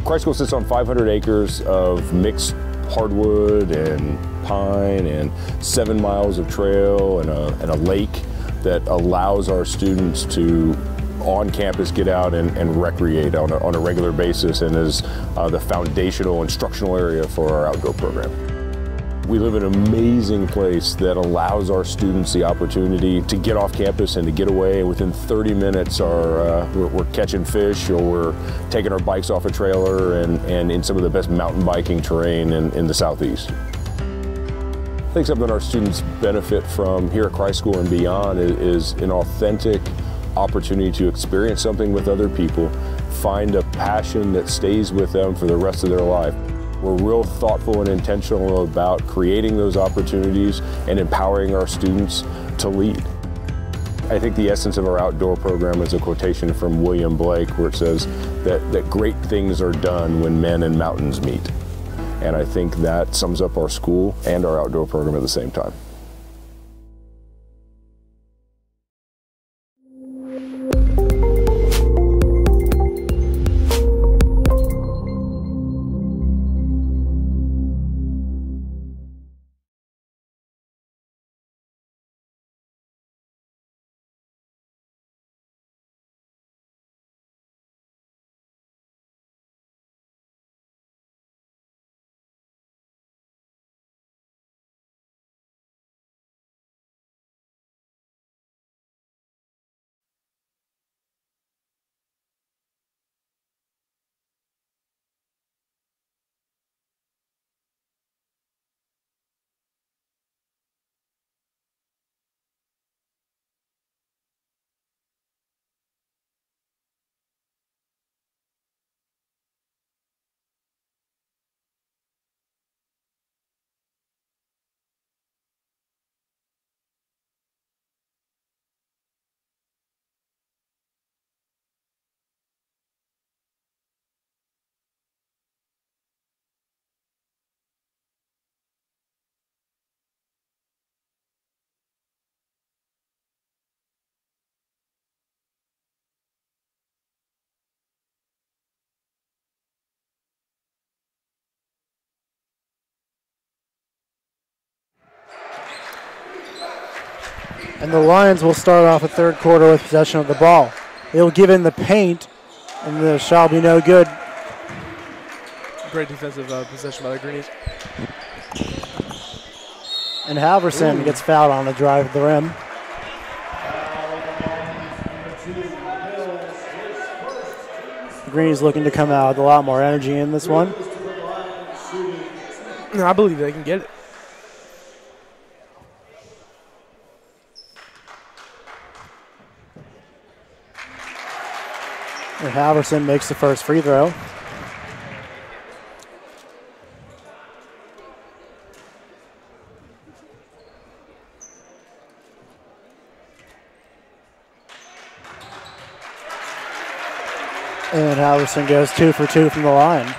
Christ School sits on 500 acres of mixed hardwood and pine and 7 miles of trail and a lake that allows our students to on campus get out and recreate on a regular basis, and is the foundational instructional area for our outdoor program. We live in an amazing place that allows our students the opportunity to get off campus and to get away. Within 30 minutes we're catching fish, or we're taking our bikes off a trailer and in some of the best mountain biking terrain in the Southeast. I think something our students benefit from here at Christ School and beyond is an authentic opportunity to experience something with other people, find a passion that stays with them for the rest of their life. We're real thoughtful and intentional about creating those opportunities and empowering our students to lead. I think the essence of our outdoor program is a quotation from William Blake, where it says that great things are done when men and mountains meet. And I think that sums up our school and our outdoor program at the same time. And the Lions will start off the third quarter with possession of the ball. They'll give in the paint, and the shot will be no good. Great defensive possession by the Greenies. And Halverson gets fouled on the drive at the rim. The Greenies looking to come out with a lot more energy in this one. No, I believe they can get it. And Halverson makes the first free throw. And Halverson goes 2 for 2 from the line.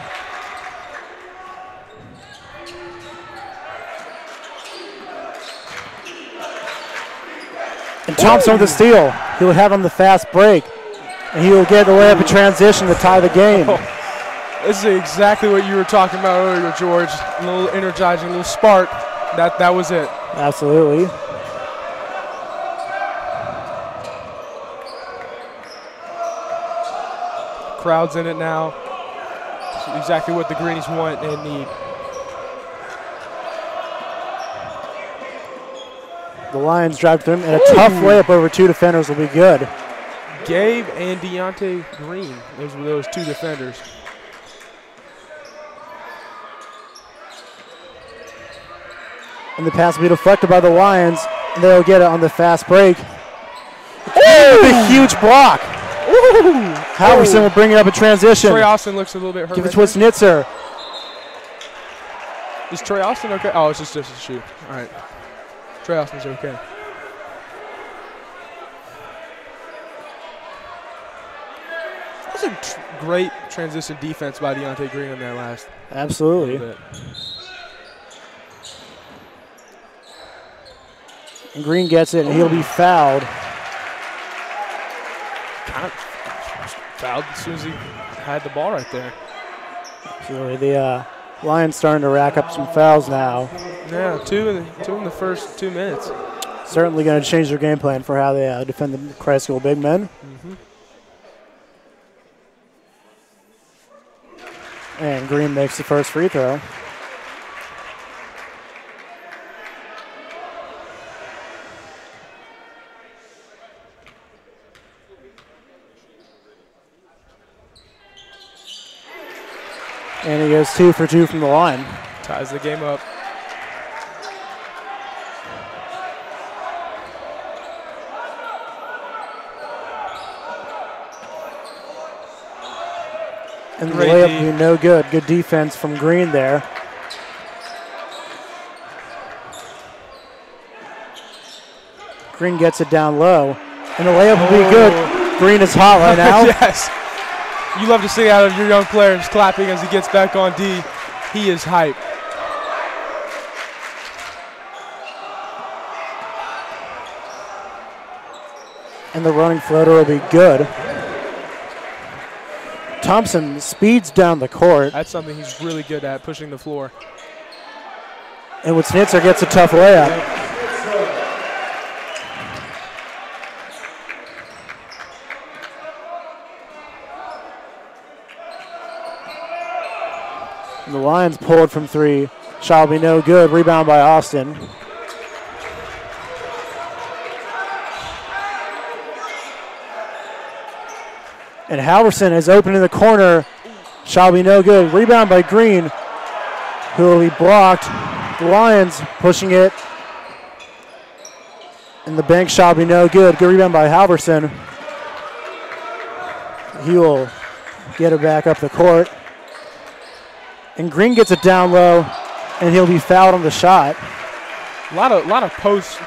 And Thompson with the steal. He will have on the fast break. And he will get the layup in transition to tie the game. This is exactly what you were talking about earlier, George. A little energizing, a little spark. That was it. Absolutely. Crowd's in it now. It's exactly what the Greenies want and need. The Lions drive through him, and a tough layup over 2 defenders will be good. Gabe and Deontay Green, those were those 2 defenders. And the pass will be deflected by the Lions, and they'll get it on the fast break. The huge block. Halverson will bring it up in transition. Trey Austin looks a little bit hurt. Give it to Snitzer. Is Trey Austin okay? Oh, it's just a shoot. All right. Trey Austin's okay. That's a great transition defense by Deontay Green on that last. Absolutely. And Green gets it, and he'll be fouled. Kind of fouled as soon as he had the ball right there. So the Lions starting to rack up some fouls now. Yeah, two in the first 2 minutes. Certainly going to change their game plan for how they defend the Christ School big men. And Green makes the first free throw. And he goes 2 for 2 from the line. Ties the game up. And the layup be no good. Good defense from Green there. Green gets it down low. And the layup will be good. Green is hot right now. Yes. You love to see out of your young players clapping as he gets back on D. He is hype. And the running floater will be good. Thompson speeds down the court. That's something he's really good at, pushing the floor. And Snitzer gets a tough layup. And the Lions pulled from 3. Shot will be no good. Rebound by Austin. And Halverson is open in the corner. Shall be no good. Rebound by Green, who will be blocked. The Lions pushing it. And the bank shall be no good. Good rebound by Halverson. He will get it back up the court. And Green gets it down low, and he'll be fouled on the shot. A lot of post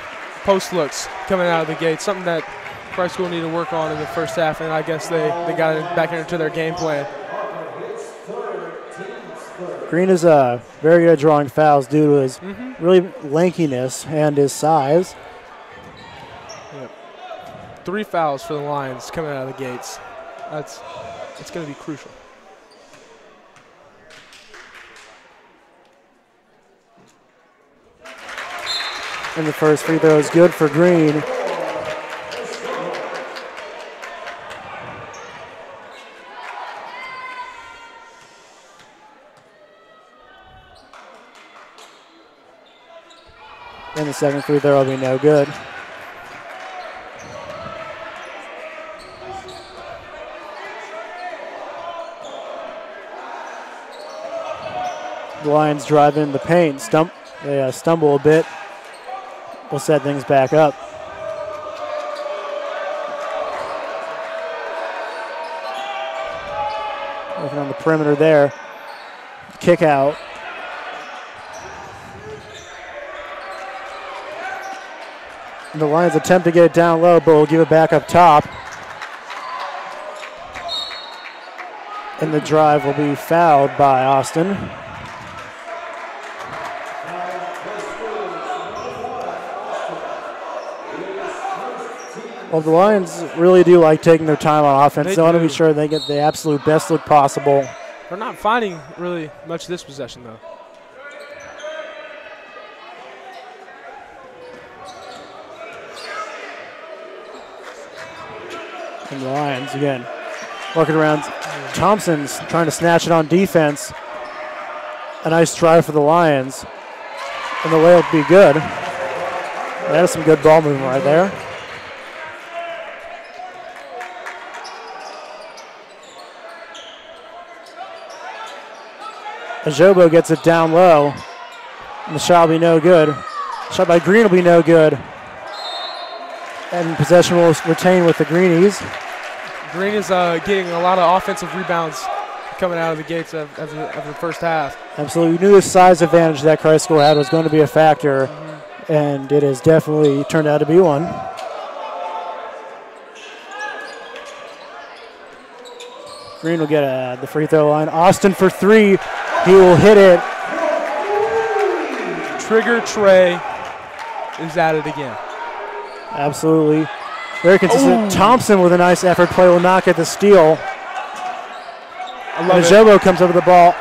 looks coming out of the gate, something that Christ School needed to work on in the first half, and I guess they got it back into their game plan. Green is very good at drawing fouls due to his really lankiness and his size. Yep. 3 fouls for the Lions coming out of the gates. It's going to be crucial. And the first free throw is good for Green. And the second free throw will be no good. The Lions drive in the paint. They stumble a bit. We'll set things back up. Working on the perimeter there. Kick out. And the Lions attempt to get it down low, but will give it back up top. And the drive will be fouled by Austin. Well, the Lions really do like taking their time on offense. They want to be sure they get the absolute best look possible. They're not finding really much this possession, though. And the Lions, again, working around. Thompson's trying to snatch it on defense. A nice drive for the Lions. And the layup will be good. That is some good ball movement right there. Ajobo gets it down low. And the shot will be no good. Shot by Green will be no good. And possession will retain with the Greenies. Green is getting a lot of offensive rebounds coming out of the gates of the first half. Absolutely. We knew the size advantage that Christ School had was going to be a factor, and it has definitely turned out to be one. Green will get the free throw line. Austin for 3. He will hit it. Trigger Trey is at it again. Absolutely. Very consistent. Ooh. Thompson with a nice effort play will not get the steal. I love Ajobo comes over the ball.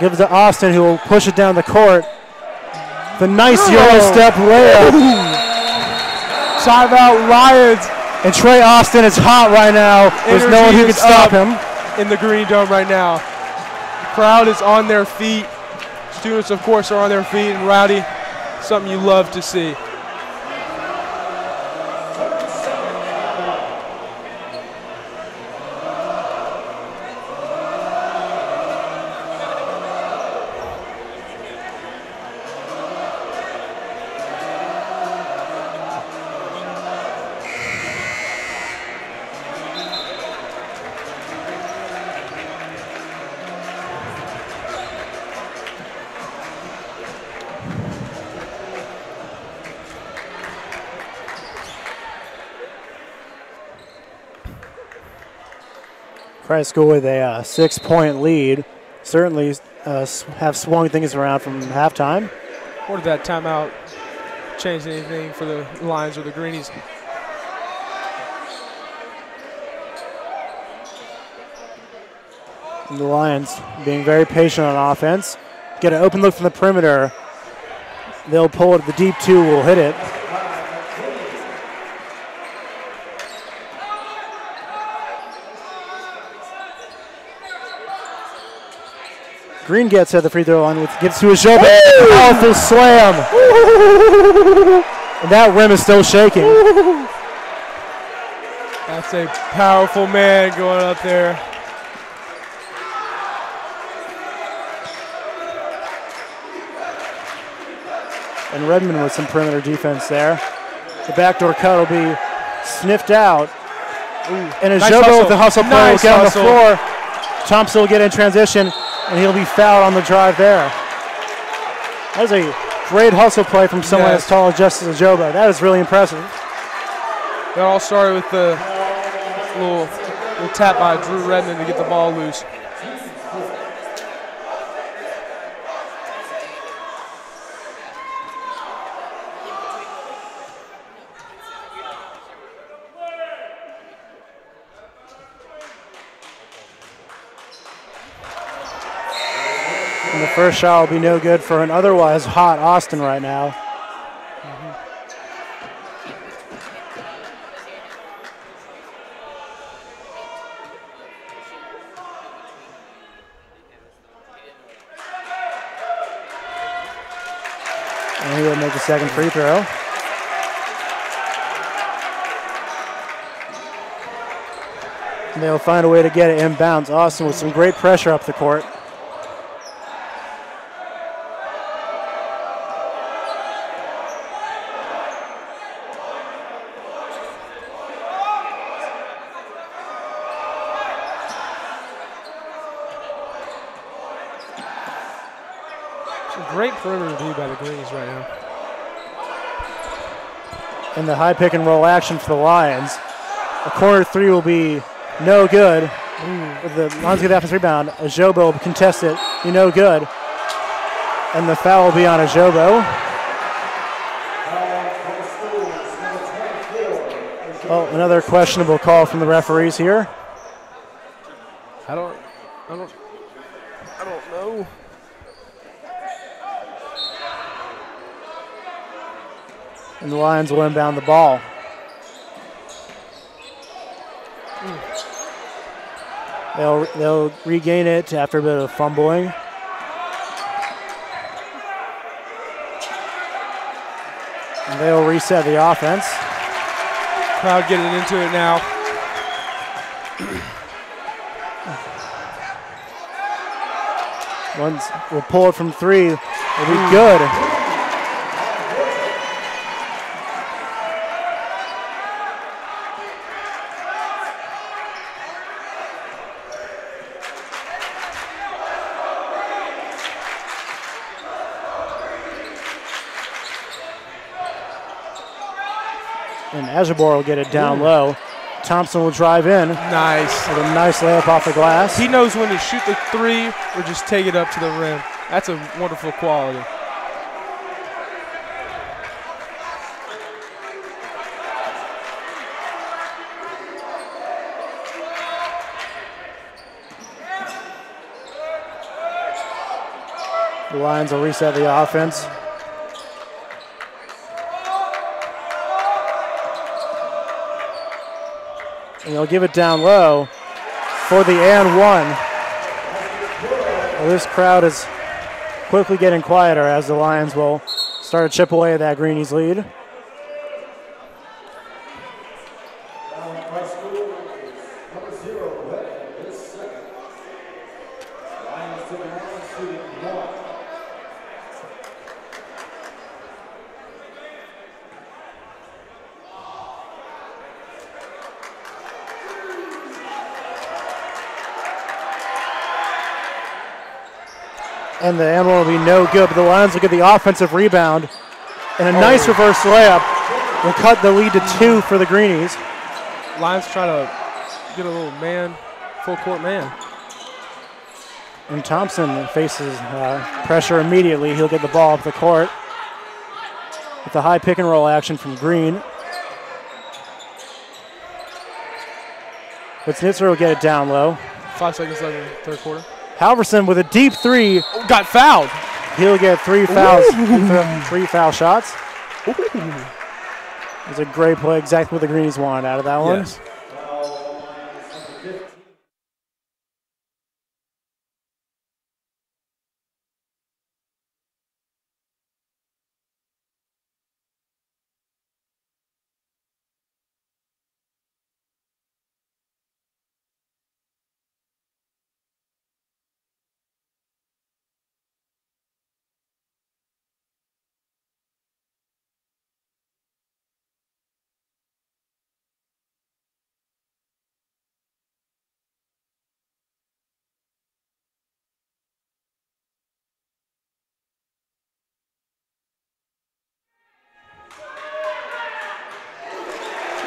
Gives to Austin, who will push it down the court. The nice Euro step layup. Timeout Lions. And Trey Austin is hot right now. There's no one who can stop him. In the Green Dome right now. The crowd is on their feet. Students, of course, are on their feet and rowdy. Something you love to see. High School with a 6-point lead. Certainly have swung things around from halftime. Or did that timeout change anything for the Lions or the Greenies? And the Lions being very patient on offense. Get an open look from the perimeter. They'll pull it. The deep two will hit it. Green gets at the free throw line, gets to his shoulder. Powerful slam. And that rim is still shaking. That's a powerful man going up there. And Redmond with some perimeter defense there. The backdoor cut will be sniffed out. And Nice Ajobo hustle. with the hustle play Nice will get on the hustle. floor. Thompson will get in transition, and he'll be fouled on the drive there. That was a great hustle play from someone Yes. as tall as Justice Ajobo. That is really impressive. That all started with the little tap by Drew Redmond to get the ball loose. And the first shot will be no good for an otherwise hot Austin right now. And he will make the second free throw. And they'll find a way to get it inbounds. Austin with some great pressure up the court. Some great perimeter D by the Greenies right now. And the high pick and roll action for the Lions. A corner three will be no good. With the Lions get the offensive rebound. Ajobo will contest it, be no good. And the foul will be on Ajobo. Oh, another questionable call from the referees here. I don't know. And the Lions will inbound the ball. They'll regain it after a bit of fumbling. And they'll reset the offense. Crowd getting into it now. Ones will pull it from three. It'll be good. And Azabor will get it down low. Thompson will drive in. Nice. With a nice layup off the glass. He knows when to shoot the three or just take it up to the rim. That's a wonderful quality. The Lions will reset the offense. And they'll give it down low for the and one. Well, this crowd is quickly getting quieter as the Lions will start to chip away at that Greenies lead. And the and one will be no good, but the Lions will get the offensive rebound. And a nice reverse layup will cut the lead to 2 for the Greenies. Lions try to get a little man, full court man. And Thompson faces pressure immediately. He'll get the ball up the court with the high pick and roll action from Green. But Snitzer will get it down low. 5 seconds left in the third quarter. Halverson with a deep three. Got fouled. He'll get 3 fouls, 3 foul shots. It was a great play, exactly what the Greenies wanted out of that one. Yes.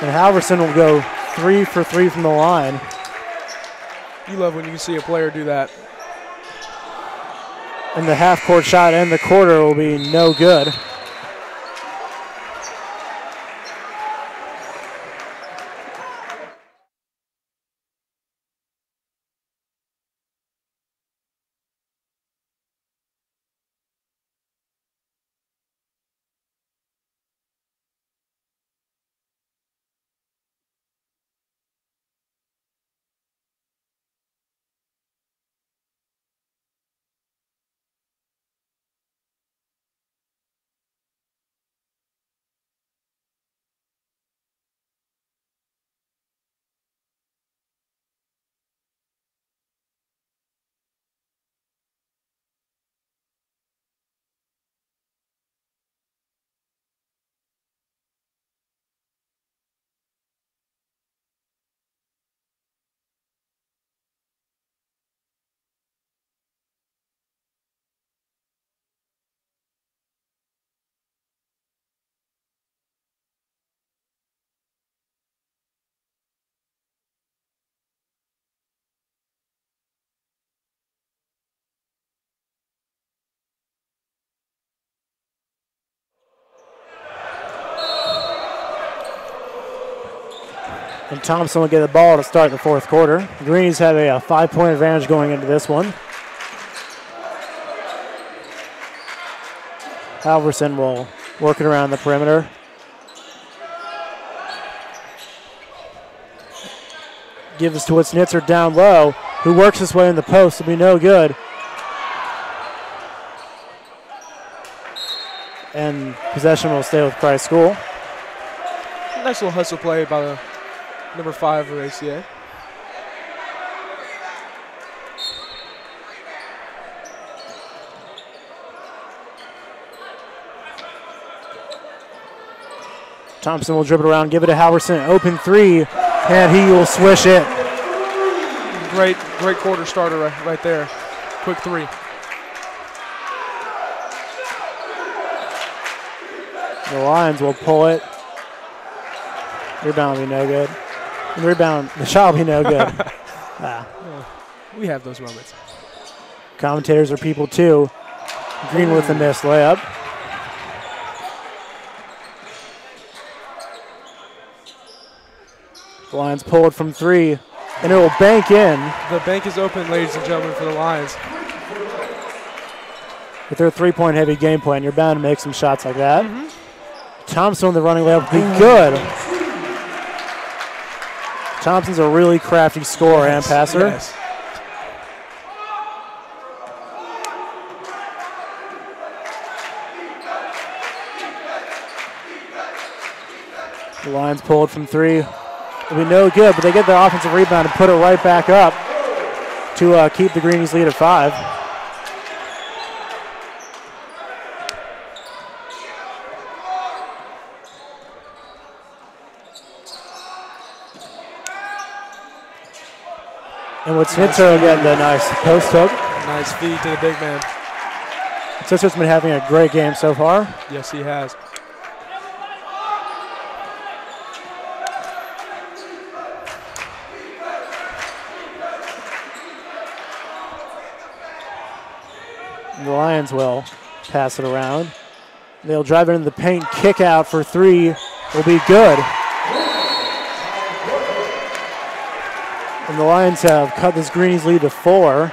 And Halverson will go 3 for 3 from the line. You love when you can see a player do that. And the half-court shot and the quarter will be no good. And Thompson will get the ball to start the fourth quarter. The Greenies have a 5-point advantage going into this one. Halverson will work it around the perimeter. Gives to Snitzer down low, who works his way in the post. Will be no good. And possession will stay with Christ School. Nice little hustle play by the number 5 of ACA. Thompson will dribble around, give it to Halverson, open 3, and he will swish it. Great quarter starter right there. Quick 3. The Lions will pull it. Rebound will be no good. The shot will be no good. We have those moments. Commentators are people too. Green with a missed layup. The Lions pull it from 3, and it will bank in. The bank is open, ladies and gentlemen, for the Lions. with their three-point heavy game plan, you're bound to make some shots like that. Thompson with the running layup will be good. Thompson's a really crafty scorer and passer. Yes. The Lions pulled from three. It'll be no good, but they get the offensive rebound and put it right back up to keep the Greenies lead at 5. And with Snitzer getting the nice post hook. Nice feed to the big man. Snitzer's been having a great game so far. Yes, he has. The Lions will pass it around. They'll drive it into the paint, kick out for 3 will be good. And the Lions have cut this Greenies lead to 4.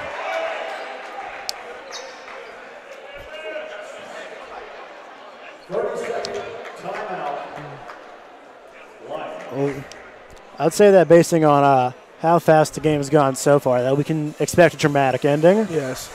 I'd say that basing on how fast the game has gone so far, that we can expect a dramatic ending. Yes.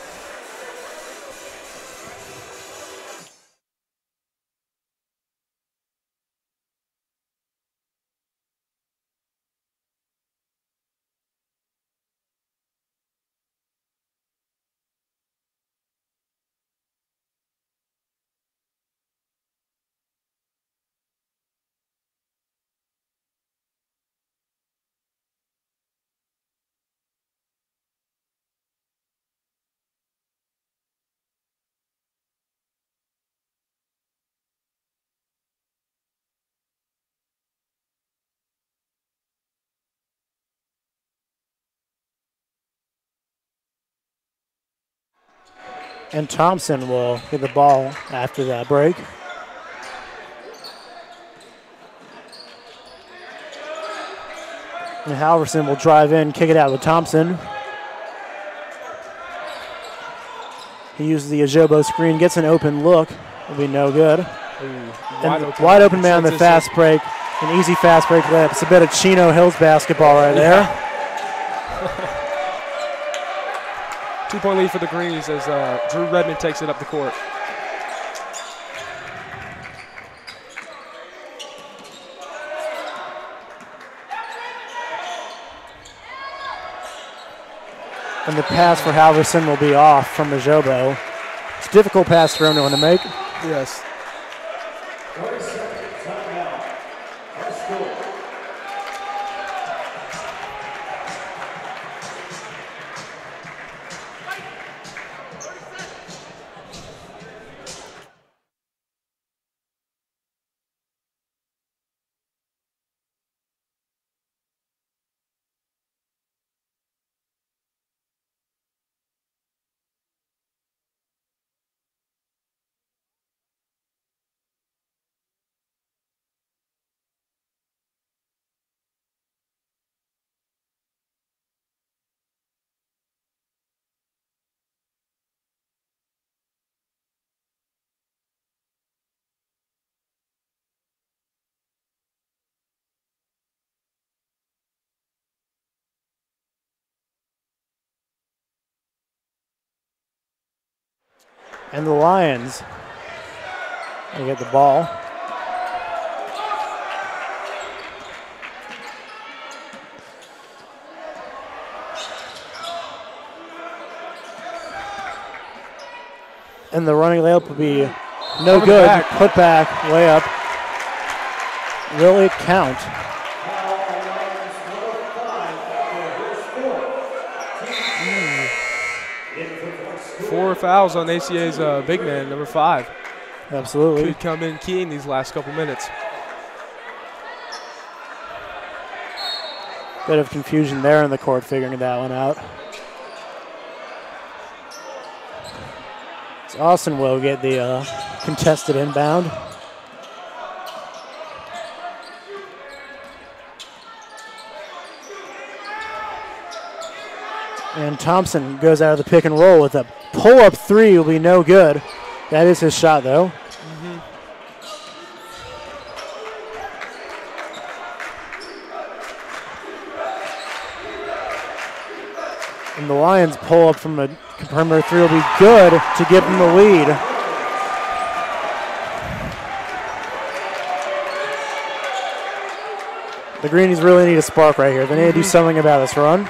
And Thompson will get the ball after that break. And Halverson will drive in, kick it out with Thompson. He uses the Ajobo screen, gets an open look. Will be no good. Wide open man on the fast break. An easy fast break layup. It's a bit of Chino Hills basketball right there. 2-point lead for the Greenies as Drew Redmond takes it up the court. And the pass for Halverson will be off from Ajobo. It's a difficult pass for anyone to make. Yes. And the Lions will get the ball. And the running layup will be no good. Put back layup. Will it count? Four fouls on ACA's big man, number 5. Absolutely. Could come in key in these last couple minutes. Bit of confusion there in the court figuring that one out. So Austin will get the contested inbound. And Thompson goes out of the pick and roll with a pull-up three. Will be no good. That is his shot, though. And the Lions pull up from a perimeter three will be good to give them the lead. The Greenies really need a spark right here. They need to do something about this run.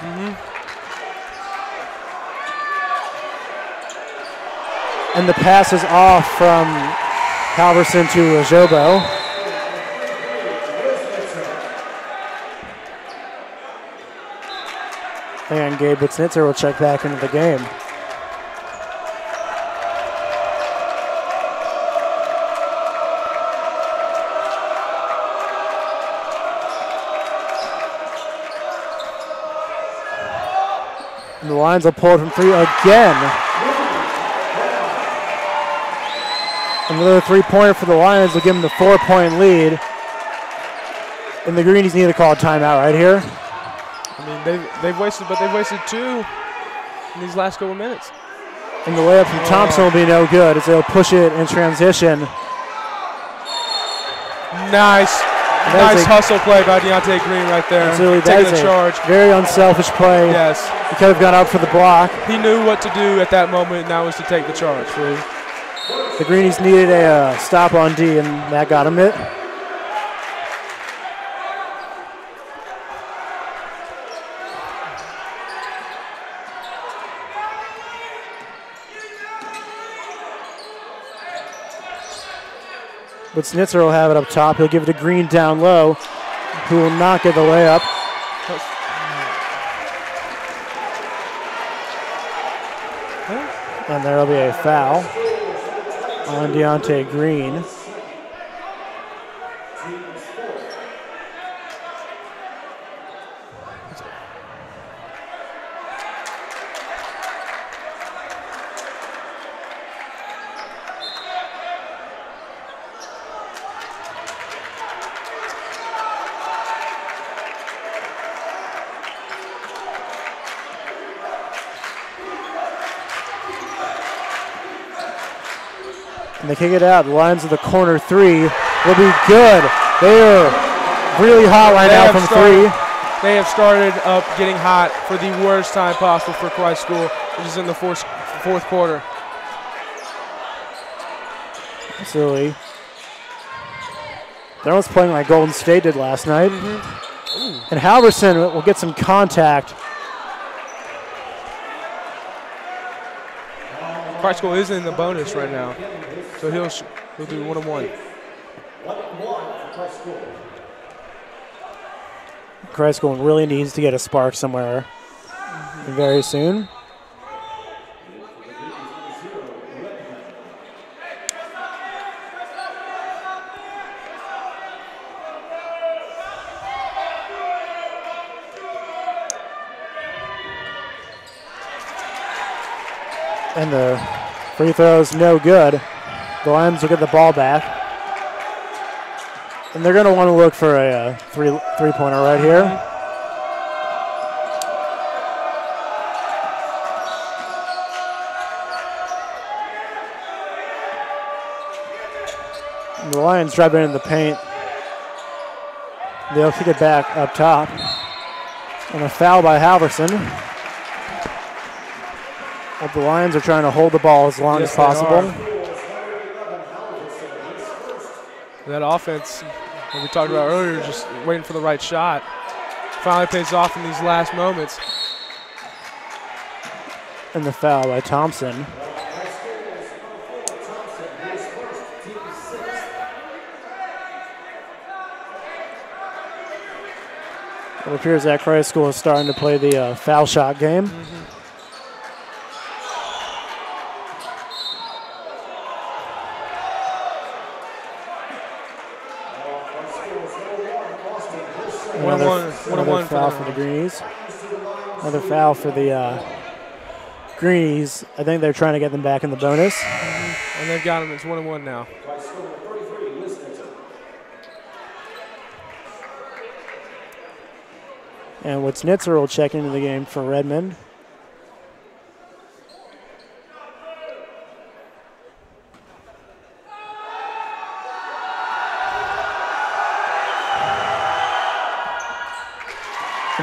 And the pass is off from Halverson to Ajobo. And Gabe Buchnitzer will check back into the game. And the Lions will pull it from three again. Another three-pointer for the Lions will give them the 4-point lead. And the Greenies need to call a timeout right here. I mean, they've wasted two in these last couple minutes. And the layup from Thompson will be no good as they'll push it in transition. Nice hustle play by Deontay Green right there. Absolutely, taking the charge. Very unselfish play. Yes. He could have gone out for the block. He knew what to do at that moment, and that was to take the charge. The Greenies needed a stop on D, and that got him it. But Snitzer will have it up top. He'll give it to Green down low, who will not get the layup. And there will be a foul on Deontay Green. And they kick it out. The Lions of the corner three will be good. They are really hot right now from three. They have started up getting hot for the worst time possible for Christ School, which is in the fourth quarter. Absolutely. They're almost playing like Golden State did last night. And Halverson will get some contact. Christ School is in the bonus right now, so he'll do 1-on-1. Christ School really needs to get a spark somewhere very soon. And the free throw is no good. The Lions will get the ball back. And they're going to want to look for a three-pointer right here. And the Lions drive in the paint. They'll kick it back up top. And a foul by Halverson. But the Lions are trying to hold the ball as long as possible. That offense that we talked about earlier, just waiting for the right shot, finally pays off in these last moments. And the foul by Thompson. It appears that Christ School is starting to play the foul shot game. Another foul for the Greenies. Another foul for the Greenies. I think they're trying to get them back in the bonus. And they've got them. It's 1-1 now. And Snitzer will check into the game for Redmond.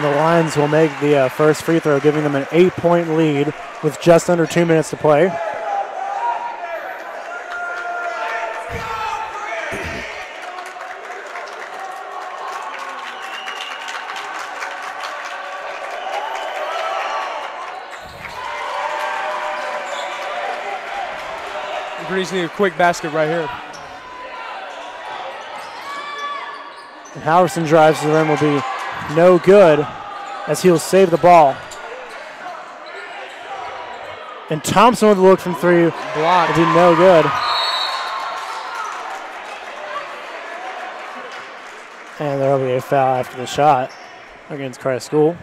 the Lions will make the first free throw, giving them an 8-point lead with just under 2 minutes to play. The Greenies need a quick basket right here. And Howerson drives to the rim will be no good as he'll save the ball. And Thompson with a look from three blocked. Will be no good. And there will be a foul after the shot against Christ School.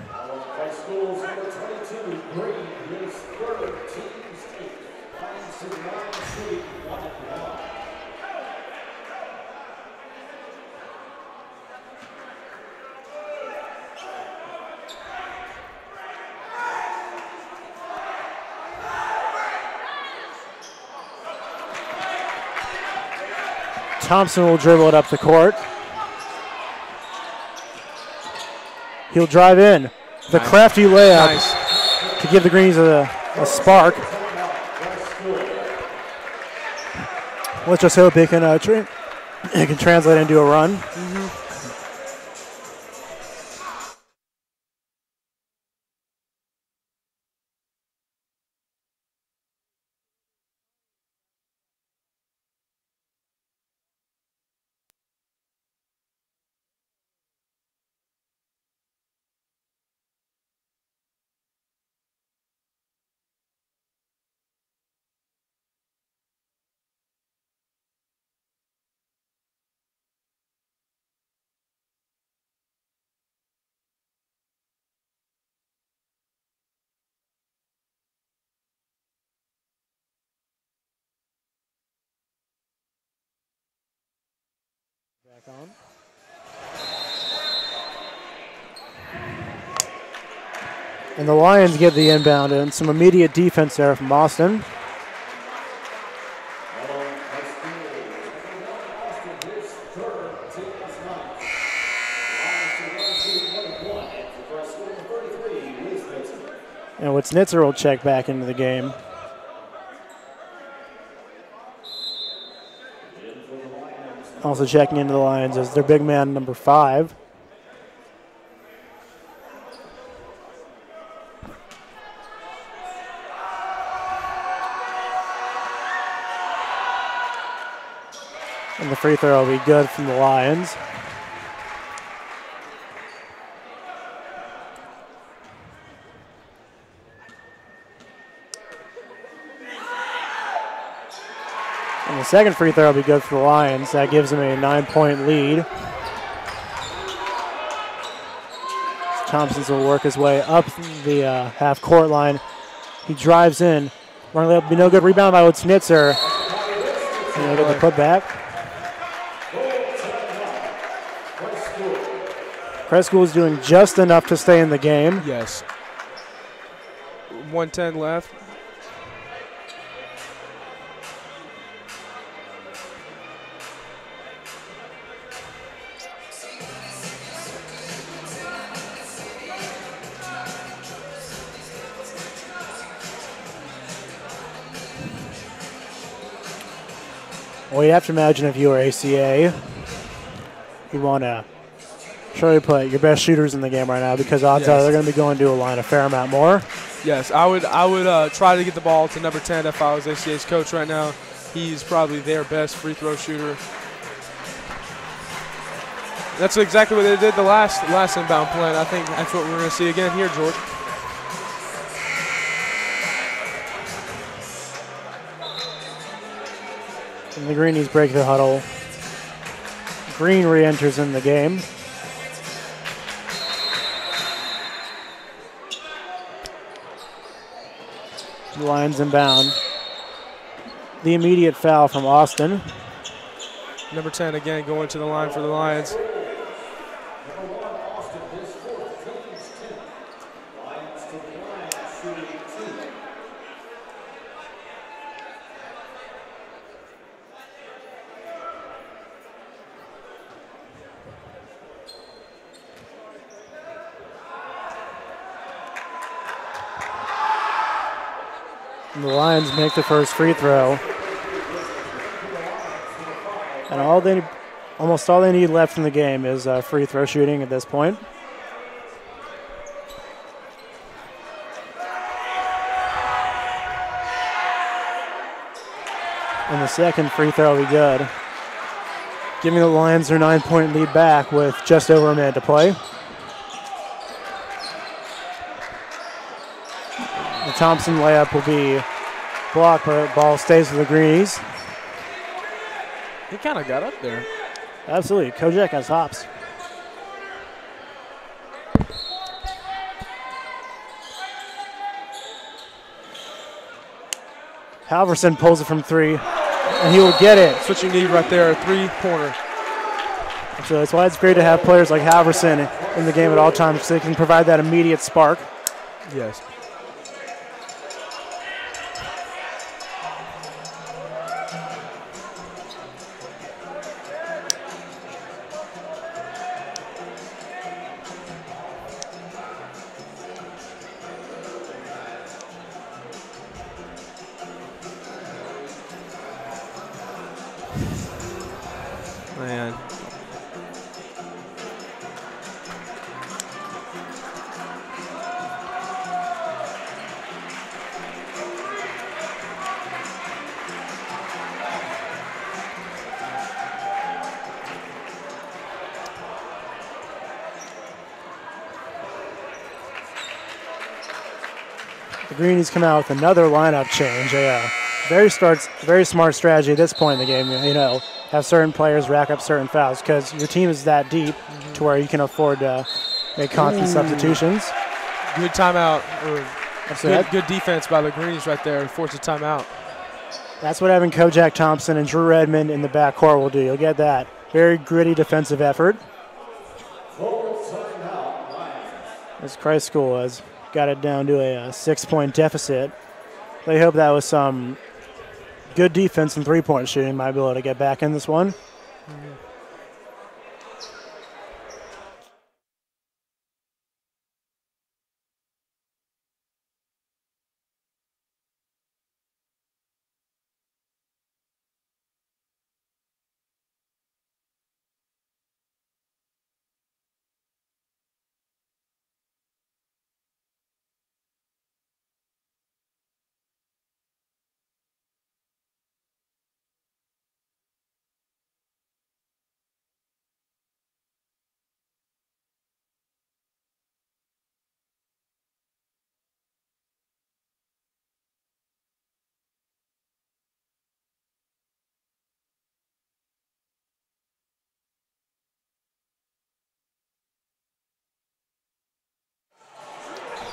Thompson will dribble it up the court. He'll drive in. The crafty layup to give the Greenies a spark. Let's just hope it can translate into a run. Back on. And the Lions get the inbound and some immediate defense there from Austin. And Snitzer will check back into the game. Also checking into the Lions is their big man, number 5. And the free throw will be good from the Lions. And the second free throw will be good for the Lions. That gives them a 9-point lead. Thompson will work his way up the half-court line. He drives in. Running layup will be no good. Rebound by Snitzer. And they'll get the putback. Christ School is doing just enough to stay in the game. Yes. 1:10 left. Well, you have to imagine if you were ACA, you want to surely put your best shooters in the game right now because odds are they're going to be going to a line a fair amount more. Yes, I would try to get the ball to number 10 if I was ACA's coach right now. He's probably their best free throw shooter. That's exactly what they did the last inbound play, and I think that's what we're going to see again here, George. And the Greenies break the huddle. Green re-enters in the game. The Lions inbound. The immediate foul from Austin. Number 10 again going to the line for the Lions. And the Lions make the first free throw. And almost all they need left in the game is free throw shooting at this point. And the second free throw will be good, giving the Lions their 9-point lead back with just over a minute to play. The Thompson layup will be blocked, but ball stays with the Greenies. He kind of got up there. Absolutely. Kojak has hops. Halverson pulls it from three, and he will get it. That's what you need right there, a three-pointer. So that's why it's great to have players like Halverson in the game at all times, so they can provide that immediate spark. Yes. Man. The Greenies come out with another lineup change. Very smart strategy at this point in the game. You know, have certain players rack up certain fouls because your team is that deep to where you can afford to make constant substitutions. Good timeout, or good defense by the Greenies right there, force a timeout. That's what having Kojak Thompson and Drew Redmond in the backcourt will do. You'll get that very gritty defensive effort. As Christ School has got it down to a 6-point deficit. They hope that was some good defense and three-point shooting might be able to get back in this one.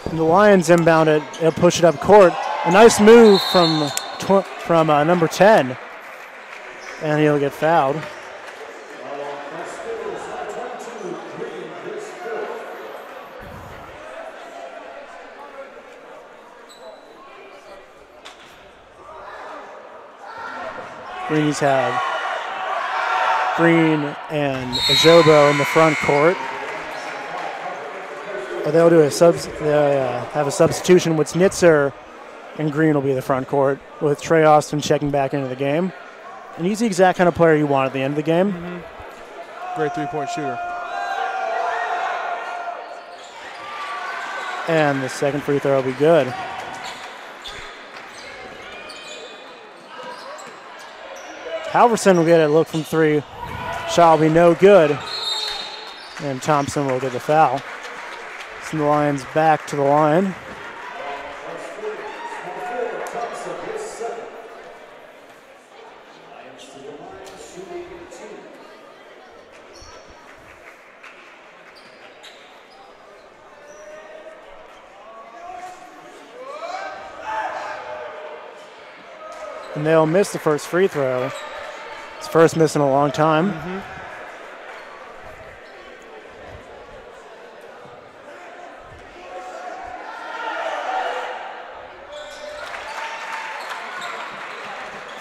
And the Lions inbound it. They'll push it up court. A nice move from number 10. And he'll get fouled. Greenies have Green and Ajobo in the front court. They'll do have a substitution with Snitzer, and Green will be the front court with Trey Austin checking back into the game. And he's the exact kind of player you want at the end of the game. Great three-point shooter. And the second free throw will be good. Halverson will get a look from three. Shot will be no good. And Thompson will get the foul. Send the Lions back to the line. And they'll miss the first free throw. It's first miss in a long time.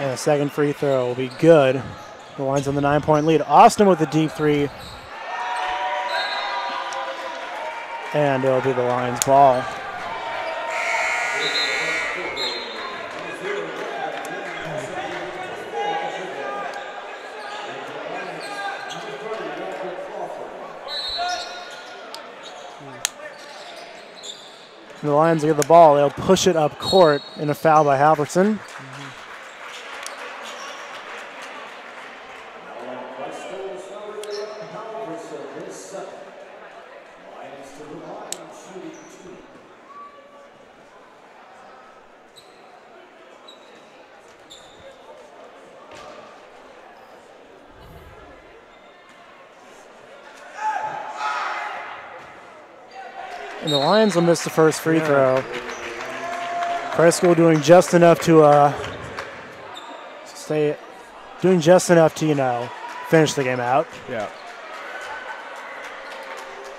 And the second free throw will be good. The Lions on the 9-point lead. Austin with the deep three. And it'll be the Lions' ball. And the Lions get the ball. They'll push it up court in a foul by Halverson. And the Lions will miss the first free throw. Christ School doing just enough to finish the game out. Yeah.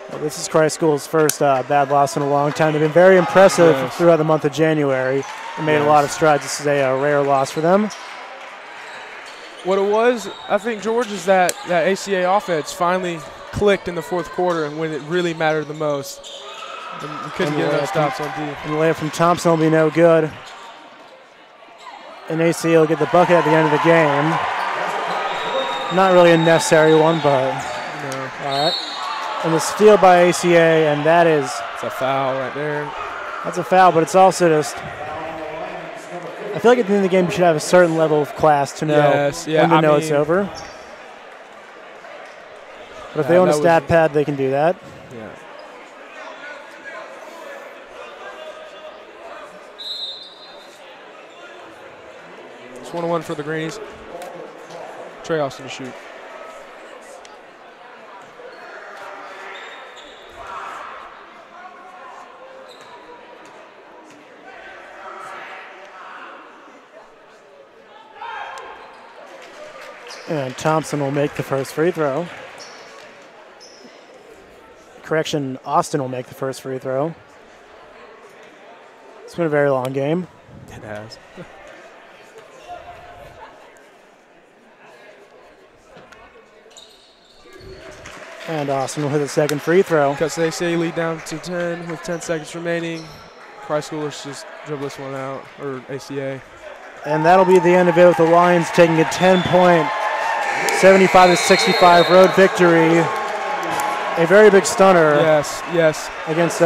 Well, this is Christ School's first bad loss in a long time. They've been very impressive throughout the month of January and made a lot of strides. This is a rare loss for them. What it was, I think, George, is that ACA offense finally clicked in the fourth quarter and when it really mattered the most. And we couldn't get enough stops on D. And the layup from Thompson will be no good. And ACA will get the bucket at the end of the game. Not really a necessary one, but no. All right. And the steal by ACA, and that is... It's a foul right there. That's a foul, but it's also just... I feel like at the end of the game you should have a certain level of class to know when to know it's over. But if they own a stat pad, they can do that. Yeah. It's 1-1 for the Greenies. Trey Austin to shoot. And Thompson will make the first free throw. Correction, Austin will make the first free throw. It's been a very long game. It has. And Austin will hit the second free throw. Because they say lead down to 10 with 10 seconds remaining. Christ Schoolers just dribble this one out, or ACA. And that'll be the end of it with the Lions taking a 10-point, 75-65 road victory. A very big stunner. Yes. Against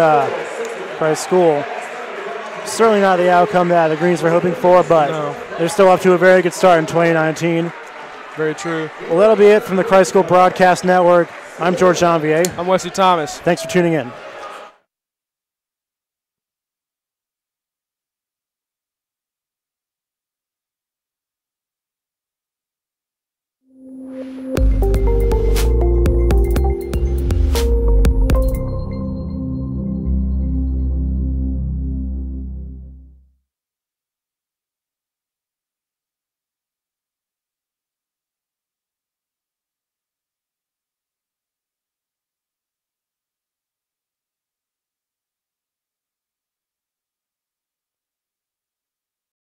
Christ School. Certainly not the outcome that the Greens were hoping for, but they're still up to a very good start in 2019. Very true. Well, that'll be it from the Christ School Broadcast Network. I'm George Janvier. I'm Wesley Thomas. Thanks for tuning in.